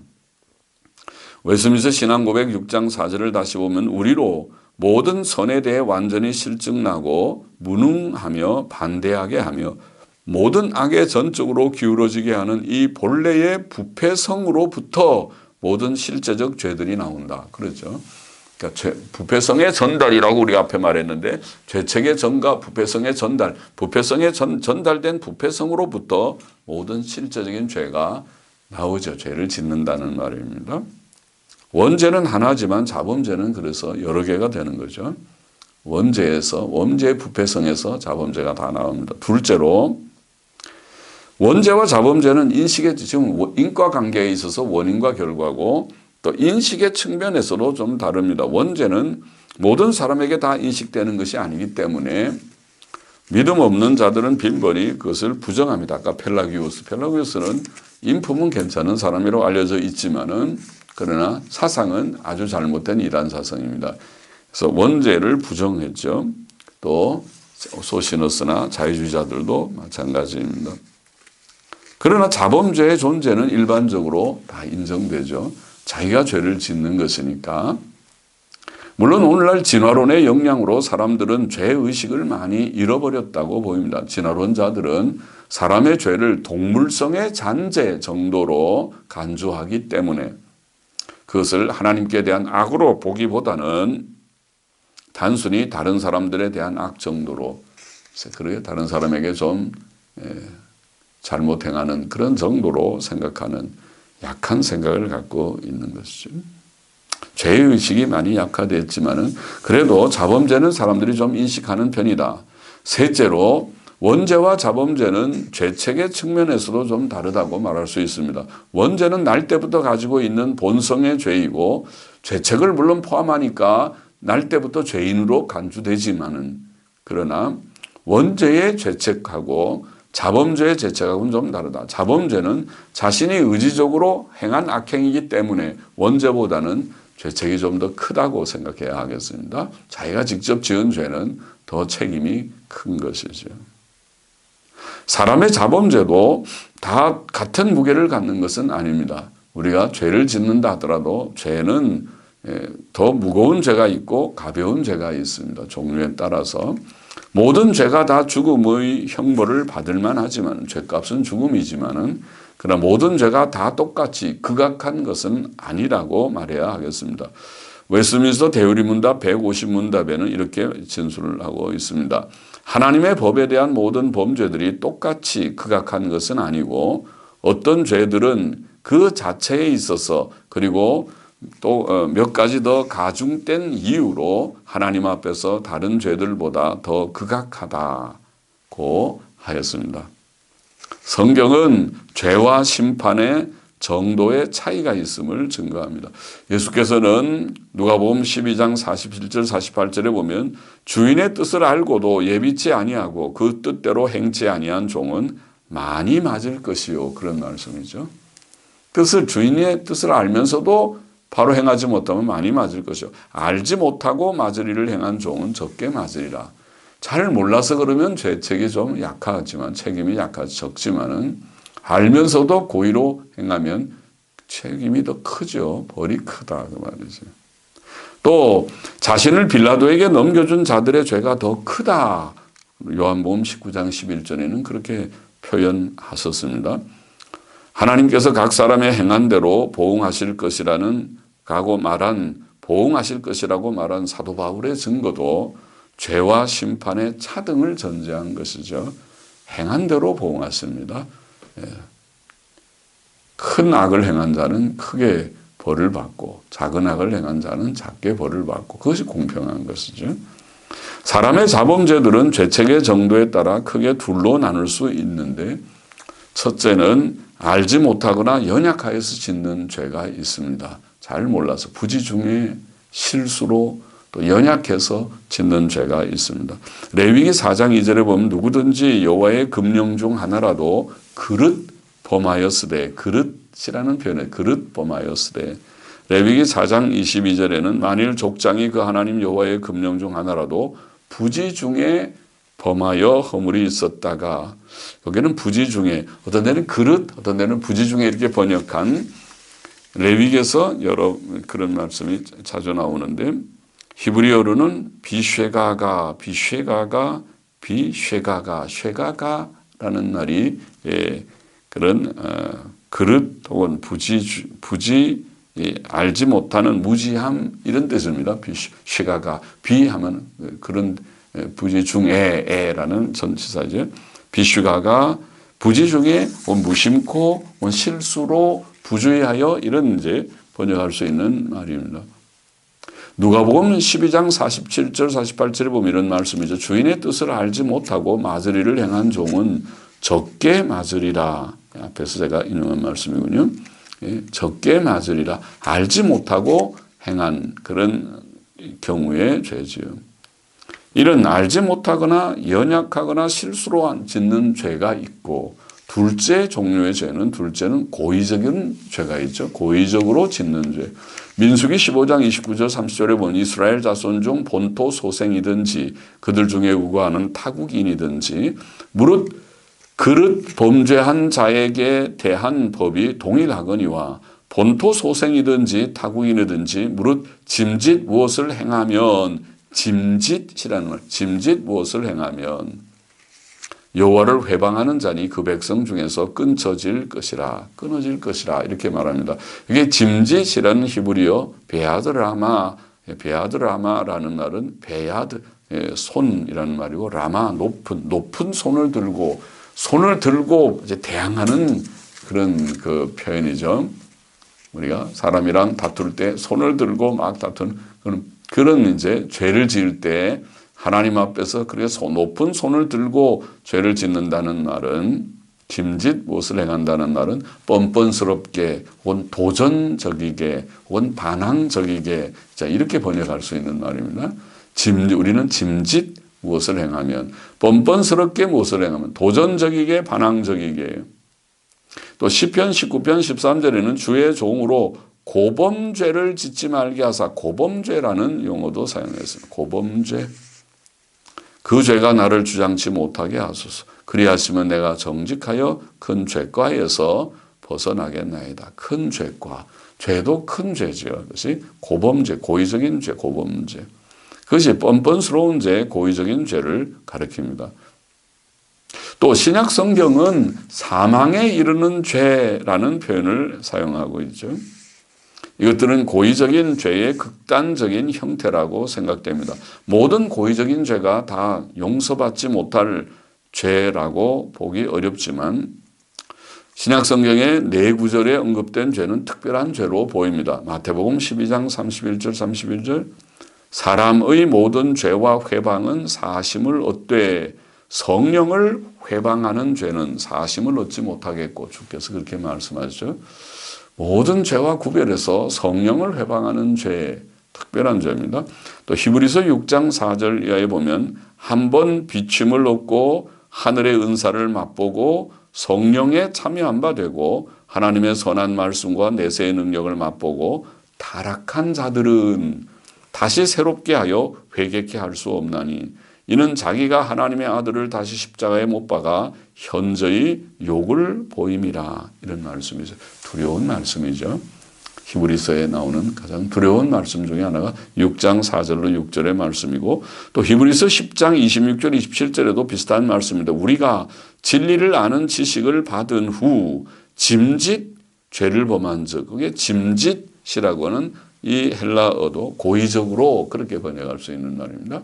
웨스민스터 신앙고백 6장 4절을 다시 보면 우리로 모든 선에 대해 완전히 실증나고 무능하며 반대하게 하며 모든 악에 전적으로 기울어지게 하는 이 본래의 부패성으로부터 모든 실제적 죄들이 나온다. 그렇죠. 그러니까 부패성의 전달이라고 우리가 앞에 말했는데 죄책의 전가, 부패성의 전달, 부패성의 전달된 부패성으로부터 모든 실제적인 죄가 나오죠. 죄를 짓는다는 말입니다. 원죄는 하나지만 자범죄는 그래서 여러 개가 되는 거죠. 원죄의 부패성에서 자범죄가 다 나옵니다. 둘째로 원죄와 자범죄는 인식의 지금 인과관계에 있어서 원인과 결과고 또 인식의 측면에서도 좀 다릅니다. 원죄는 모든 사람에게 다 인식되는 것이 아니기 때문에 믿음 없는 자들은 빈번히 그것을 부정합니다. 아까 펠라기우스는 인품은 괜찮은 사람이라고 알려져 있지만은 그러나 사상은 아주 잘못된 이단 사상입니다. 그래서 원죄를 부정했죠. 또 소시너스나 자유주의자들도 마찬가지입니다. 그러나 자범죄의 존재는 일반적으로 다 인정되죠. 자기가 죄를 짓는 것이니까. 물론 오늘날 진화론의 영향으로 사람들은 죄의식을 많이 잃어버렸다고 보입니다. 진화론자들은 사람의 죄를 동물성의 잔재 정도로 간주하기 때문에 그것을 하나님께 대한 악으로 보기보다는 단순히 다른 사람들에 대한 악 정도로, 그렇게 다른 사람에게 좀 잘못 행하는 그런 정도로 생각하는 약한 생각을 갖고 있는 것이죠. 죄의식이 많이 약화됐지만은 그래도 자범죄는 사람들이 좀 인식하는 편이다. 셋째로 원죄와 자범죄는 죄책의 측면에서도 좀 다르다고 말할 수 있습니다. 원죄는 날 때부터 가지고 있는 본성의 죄이고 죄책을 물론 포함하니까 날 때부터 죄인으로 간주되지만은 그러나 원죄의 죄책하고 자범죄의 죄책하고는 좀 다르다. 자범죄는 자신이 의지적으로 행한 악행이기 때문에 원죄보다는 죄책이 좀 더 크다고 생각해야 하겠습니다. 자기가 직접 지은 죄는 더 책임이 큰 것이죠. 사람의 자범죄도 다 같은 무게를 갖는 것은 아닙니다. 우리가 죄를 짓는다 하더라도 죄는 더 무거운 죄가 있고 가벼운 죄가 있습니다. 종류에 따라서. 모든 죄가 다 죽음의 형벌을 받을 만하지만 죄값은 죽음이지만은 그러나 모든 죄가 다 똑같이 극악한 것은 아니라고 말해야 하겠습니다. 웨스트민스터 대유리문답 150문답에는 이렇게 진술을 하고 있습니다. 하나님의 법에 대한 모든 범죄들이 똑같이 극악한 것은 아니고 어떤 죄들은 그 자체에 있어서 그리고 또 몇 가지 더 가중된 이유로 하나님 앞에서 다른 죄들보다 더 극악하다고 하였습니다. 성경은 죄와 심판의 정도의 차이가 있음을 증거합니다. 예수께서는 누가복음 12장 47절 48절에 보면 주인의 뜻을 알고도 예비치 아니하고 그 뜻대로 행치 아니한 종은 많이 맞을 것이요. 그런 말씀이죠. 주인의 뜻을 알면서도 바로 행하지 못하면 많이 맞을 것이요. 알지 못하고 맞을 일을 행한 종은 적게 맞으리라. 잘 몰라서 그러면 죄책이 좀 약하지만 책임이 적지만은 알면서도 고의로 행하면 책임이 더 크죠. 벌이 크다 그 말이죠. 또 자신을 빌라도에게 넘겨준 자들의 죄가 더 크다. 요한복음 19장 11절에는 그렇게 표현하셨습니다. 하나님께서 각 사람의 행한 대로 보응하실 것이라는 보응하실 것이라고 말한 사도 바울의 증거도 죄와 심판의 차등을 전제한 것이죠. 행한 대로 보응하십니다. 큰 악을 행한 자는 크게 벌을 받고 작은 악을 행한 자는 작게 벌을 받고 그것이 공평한 것이죠. 사람의 자범죄들은 죄책의 정도에 따라 크게 둘로 나눌 수 있는데 첫째는 알지 못하거나 연약하여서 짓는 죄가 있습니다. 잘 몰라서 부지중에 실수로 또 연약해서 짓는 죄가 있습니다. 레위기 4장 2절에 보면 누구든지 여호와의 금령 중 하나라도 그릇 범하였으되 그릇이라는 표현에 그릇 범하였으되 레위기 4장 22절에는 만일 족장이 그 하나님 여호와의 금령 중 하나라도 부지 중에 범하여 허물이 있었다가 여기는 부지 중에 어떤 데는 그릇 어떤 데는 부지 중에 이렇게 번역한 레위기에서 여러 그런 말씀이 자주 나오는데 히브리어로는 쉐가가라는 말이 그런 그릇 혹은 부지 알지 못하는 무지함 이런 뜻입니다. 쉐가가 비하면 그런 부지 중에라는 전치사죠. 비슈가가 부지 중에 무심코 실수로 부주의하여 이런 이제 번역할 수 있는 말입니다. 누가복음 12장 47절 48절에 보면 이런 말씀이죠. 주인의 뜻을 알지 못하고 맞을 일을 행한 종은 적게 맞으리라. 앞에서 제가 인용한 말씀이군요. 적게 맞으리라. 알지 못하고 행한 그런 경우의 죄지요. 이런 알지 못하거나 연약하거나 실수로 짓는 죄가 있고 둘째 종류의 죄는 고의적인 죄가 있죠. 고의적으로 짓는 죄. 민수기 15장 29절 30절에 보면 이스라엘 자손 중 본토 소생이든지 그들 중에 우거하는 타국인이든지 무릇 그릇 범죄한 자에게 대한 법이 동일하거니와 본토 소생이든지 타국인이든지 무릇 짐짓 무엇을 행하면 짐짓이라는 말, 짐짓 무엇을 행하면 여호와를 회방하는 자니 그 백성 중에서 끊어질 것이라 이렇게 말합니다. 이게 짐짓이라는 히브리어 베아드라마라는 말은 베야드 손이라는 말이고 라마 높은 손을 들고 이제 대항하는 그런 그 표현이죠. 우리가 사람이랑 다툴 때 손을 들고 막 다투는 그런 이제 죄를 지을 때 하나님 앞에서 그렇게 높은 손을 들고 죄를 짓는다는 말은 짐짓 무엇을 행한다는 말은 뻔뻔스럽게 혹은 도전적이게 혹은 반항적이게 자 이렇게 번역할 수 있는 말입니다. 우리는 짐짓 무엇을 행하면 뻔뻔스럽게 무엇을 행하면 도전적이게 반항적이게 또 시편 19편 13절에는 주의 종으로 고범죄를 짓지 말게 하사 고범죄라는 용어도 사용했습니다. 고범죄. 그 죄가 나를 주장치 못하게 하소서. 그리하시면 내가 정직하여 큰 죄과에서 벗어나겠나이다. 큰 죄과. 죄도 큰 죄죠. 그것이 고범죄, 고의적인 죄, 고범죄. 그것이 뻔뻔스러운 죄, 고의적인 죄를 가리킵니다. 또 신약 성경은 사망에 이르는 죄라는 표현을 사용하고 있죠. 이것들은 고의적인 죄의 극단적인 형태라고 생각됩니다. 모든 고의적인 죄가 다 용서받지 못할 죄라고 보기 어렵지만 신약 성경의 네 구절에 언급된 죄는 특별한 죄로 보입니다. 마태복음 12장 31절 31절 사람의 모든 죄와 회방은 사심을 얻되 성령을 회방하는 죄는 사심을 얻지 못하겠고 주께서 그렇게 말씀하시죠. 모든 죄와 구별해서 성령을 회방하는 죄, 특별한 죄입니다. 또 히브리서 6장 4절 이하에 보면 한 번 비침을 얻고 하늘의 은사를 맛보고 성령에 참여한 바 되고 하나님의 선한 말씀과 내세의 능력을 맛보고 타락한 자들은 다시 새롭게 하여 회개케 할 수 없나니 이는 자기가 하나님의 아들을 다시 십자가에 못 박아 현저히 욕을 보임이라. 이런 말씀이죠. 두려운 말씀이죠. 히브리서에 나오는 가장 두려운 말씀 중에 하나가 6장 4절로 6절의 말씀이고 또 히브리서 10장 26절 27절에도 비슷한 말씀입니다. 우리가 진리를 아는 지식을 받은 후 짐짓 죄를 범한 즉 그게 짐짓이라고 하는 이 헬라어도 고의적으로 그렇게 번역할 수 있는 말입니다.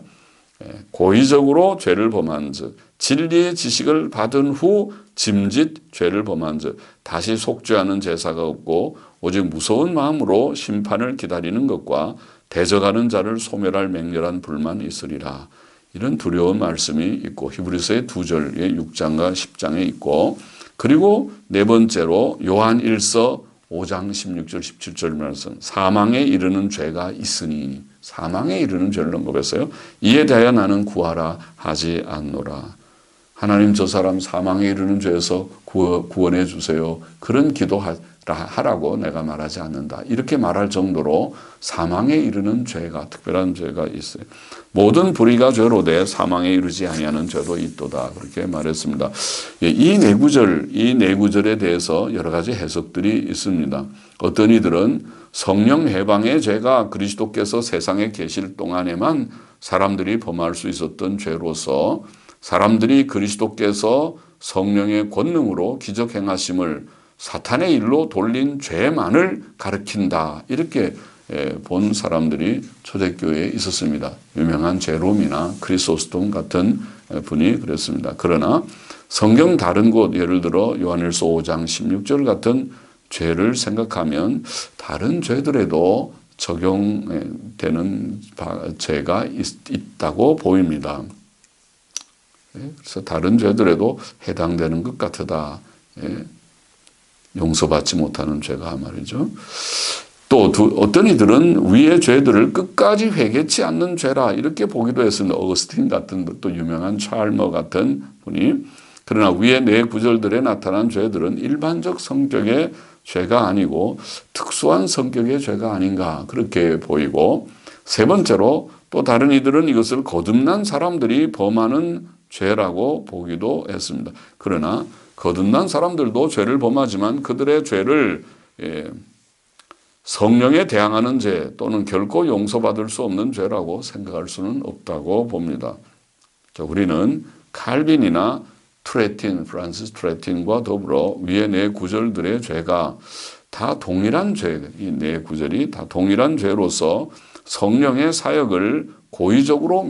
고의적으로 죄를 범한 즉 진리의 지식을 받은 후 짐짓 죄를 범한 즉 다시 속죄하는 제사가 없고 오직 무서운 마음으로 심판을 기다리는 것과 대적하는 자를 소멸할 맹렬한 불만 있으리라. 이런 두려운 말씀이 있고 히브리서의 2절의 6장과 10장에 있고 그리고 네 번째로 요한 1서 5장 16절 17절 말씀 사망에 이르는 죄가 있으니 사망에 이르는 죄를 언급했어요. 이에 대하여 나는 구하라 하지 않노라. 하나님 저 사람 사망에 이르는 죄에서 구원해 주세요. 그런 기도하라고 내가 말하지 않는다. 이렇게 말할 정도로 사망에 이르는 죄가 특별한 죄가 있어요. 모든 불의가 죄로 돼 사망에 이르지 아니하는 죄도 있도다. 그렇게 말했습니다. 이 네 구절에 대해서 여러 가지 해석들이 있습니다. 어떤 이들은 성령 해방의 죄가 그리스도께서 세상에 계실 동안에만 사람들이 범할 수 있었던 죄로서 사람들이 그리스도께서 성령의 권능으로 기적 행하심을 사탄의 일로 돌린 죄만을 가리킨다. 이렇게 본 사람들이 초대교회에 있었습니다. 유명한 제롬이나 크리소스톰 같은 분이 그랬습니다. 그러나 성경 다른 곳 예를 들어 요한일서 5장 16절 같은 죄를 생각하면 다른 죄들에도 적용되는 죄가 있다고 보입니다. 그래서 다른 죄들에도 해당되는 것 같다. 용서받지 못하는 죄가 말이죠. 또 어떤 이들은 위의 죄들을 끝까지 회개치 않는 죄라 이렇게 보기도 했습니다. 어거스틴 같은 또 유명한 찰머 같은 분이 그러나 위의 네 구절들에 나타난 죄들은 일반적 성격의 죄가 아니고 특수한 성격의 죄가 아닌가 그렇게 보이고 세 번째로 또 다른 이들은 이것을 거듭난 사람들이 범하는 죄라고 보기도 했습니다. 그러나 거듭난 사람들도 죄를 범하지만 그들의 죄를 성령에 대항하는 죄 또는 결코 용서받을 수 없는 죄라고 생각할 수는 없다고 봅니다. 자, 우리는 칼빈이나 프란시스 트레틴과 더불어 위의 네 구절들의 죄가 다 동일한 죄, 이 네 구절이 다 동일한 죄로서 성령의 사역을 고의적으로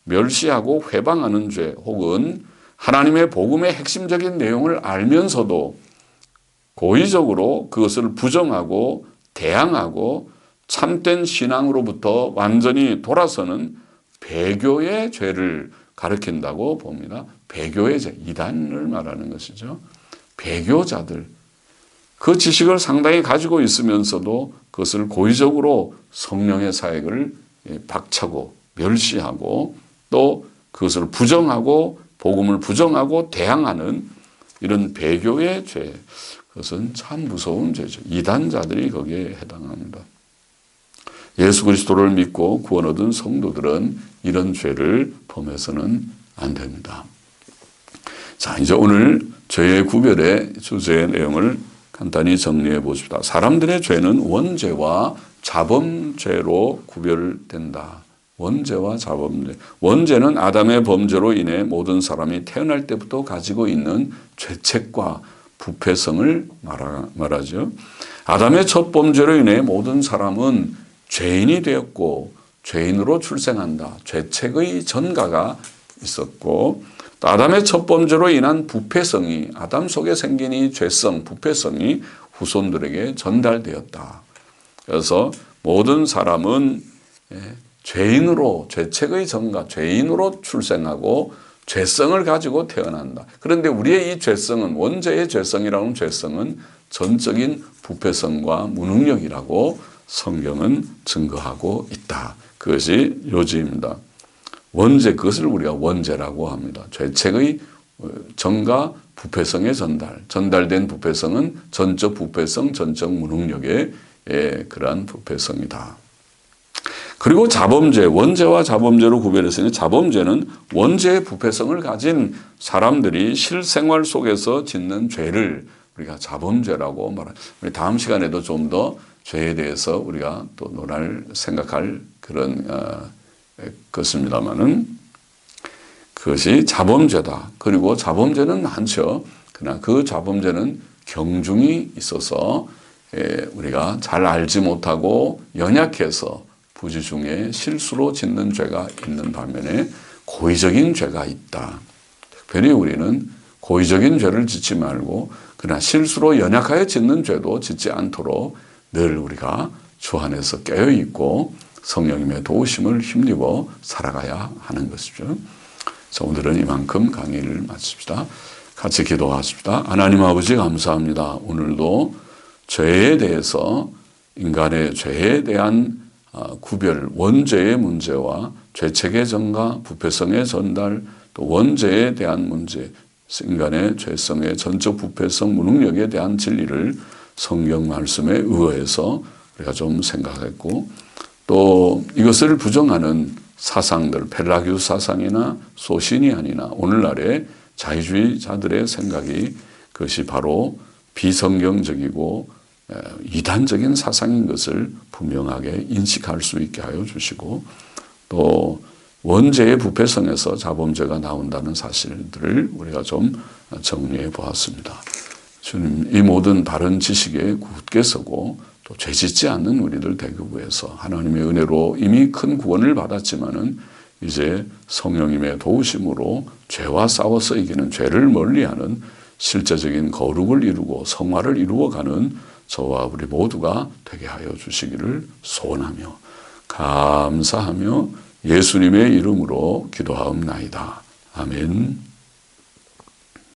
멸시하고 회방하는 죄, 혹은 하나님의 복음의 핵심적인 내용을 알면서도 고의적으로 그것을 부정하고 대항하고 참된 신앙으로부터 완전히 돌아서는 배교의 죄를 가리킨다고 봅니다. 배교의 죄, 이단을 말하는 것이죠. 배교자들, 그 지식을 상당히 가지고 있으면서도 그것을 고의적으로 성령의 사역을 박차고 멸시하고 또 그것을 부정하고 복음을 부정하고 대항하는 이런 배교의 죄, 그것은 참 무서운 죄죠. 이단자들이 거기에 해당합니다. 예수 그리스도를 믿고 구원 얻은 성도들은 이런 죄를 범해서는 안 됩니다. 자, 이제 오늘 죄의 구별의 주제의 내용을 간단히 정리해 보십시다. 사람들의 죄는 원죄와 자범죄로 구별된다. 원죄와 자범죄. 원죄는 아담의 범죄로 인해 모든 사람이 태어날 때부터 가지고 있는 죄책과 부패성을 말하죠. 아담의 첫 범죄로 인해 모든 사람은 죄인이 되었고 죄인으로 출생한다. 죄책의 전가가 있었고 또 아담의 첫 범죄로 인한 부패성이 아담 속에 생긴 이 죄성, 부패성이 후손들에게 전달되었다. 그래서 모든 사람은 죄인으로 죄책의 전가, 죄인으로 출생하고 죄성을 가지고 태어난다. 그런데 우리의 이 죄성은 원죄의 죄성이라는 죄성은 전적인 부패성과 무능력이라고 성경은 증거하고 있다. 그것이 요지입니다. 원죄, 그것을 우리가 원죄라고 합니다. 죄책의 전가, 부패성의 전달된 부패성은 전적 부패성, 전적 무능력의 그러한 부패성이다. 그리고 자범죄, 원죄와 자범죄로 구별했으니 자범죄는 원죄의 부패성을 가진 사람들이 실생활 속에서 짓는 죄를 우리가 자범죄라고 말합니다. 우리 다음 시간에도 좀 더 죄에 대해서 우리가 또 생각할 그런 것입니다만은 그것이 자범죄다. 그리고 자범죄는 많죠. 그러나 그 자범죄는 경중이 있어서 우리가 잘 알지 못하고 연약해서 부지 중에 실수로 짓는 죄가 있는 반면에 고의적인 죄가 있다. 특별히 우리는 고의적인 죄를 짓지 말고 그러나 실수로 연약하여 짓는 죄도 짓지 않도록 늘 우리가 주 안에서 깨어있고 성령님의 도우심을 힘입어 살아가야 하는 것이죠. 자, 오늘은 이만큼 강의를 마칩시다. 같이 기도하십시다. 하나님 아버지 감사합니다. 오늘도 죄에 대해서 인간의 죄에 대한 구별, 원죄의 문제와 죄책의 전가, 부패성의 전달, 또 원죄에 대한 문제, 인간의 죄성의 전적 부패성, 무능력에 대한 진리를 성경 말씀에 의거해서 우리가 좀 생각했고 또 이것을 부정하는 사상들, 펠라기우 사상이나 소신이아니나 오늘날의 자유주의자들의 생각이 그것이 바로 비성경적이고 이단적인 사상인 것을 분명하게 인식할 수 있게 하여 주시고 또 원죄의 부패성에서 자범죄가 나온다는 사실들을 우리가 좀 정리해 보았습니다. 주님, 이 모든 바른 지식에 굳게 서고 또 죄짓지 않는 우리들 되기 위해서 하나님의 은혜로 이미 큰 구원을 받았지만은 이제 성령님의 도우심으로 죄와 싸워서 이기는 죄를 멀리하는 실제적인 거룩을 이루고 성화를 이루어가는 저와 우리 모두가 되게 하여 주시기를 소원하며 감사하며 예수님의 이름으로 기도하옵나이다. 아멘.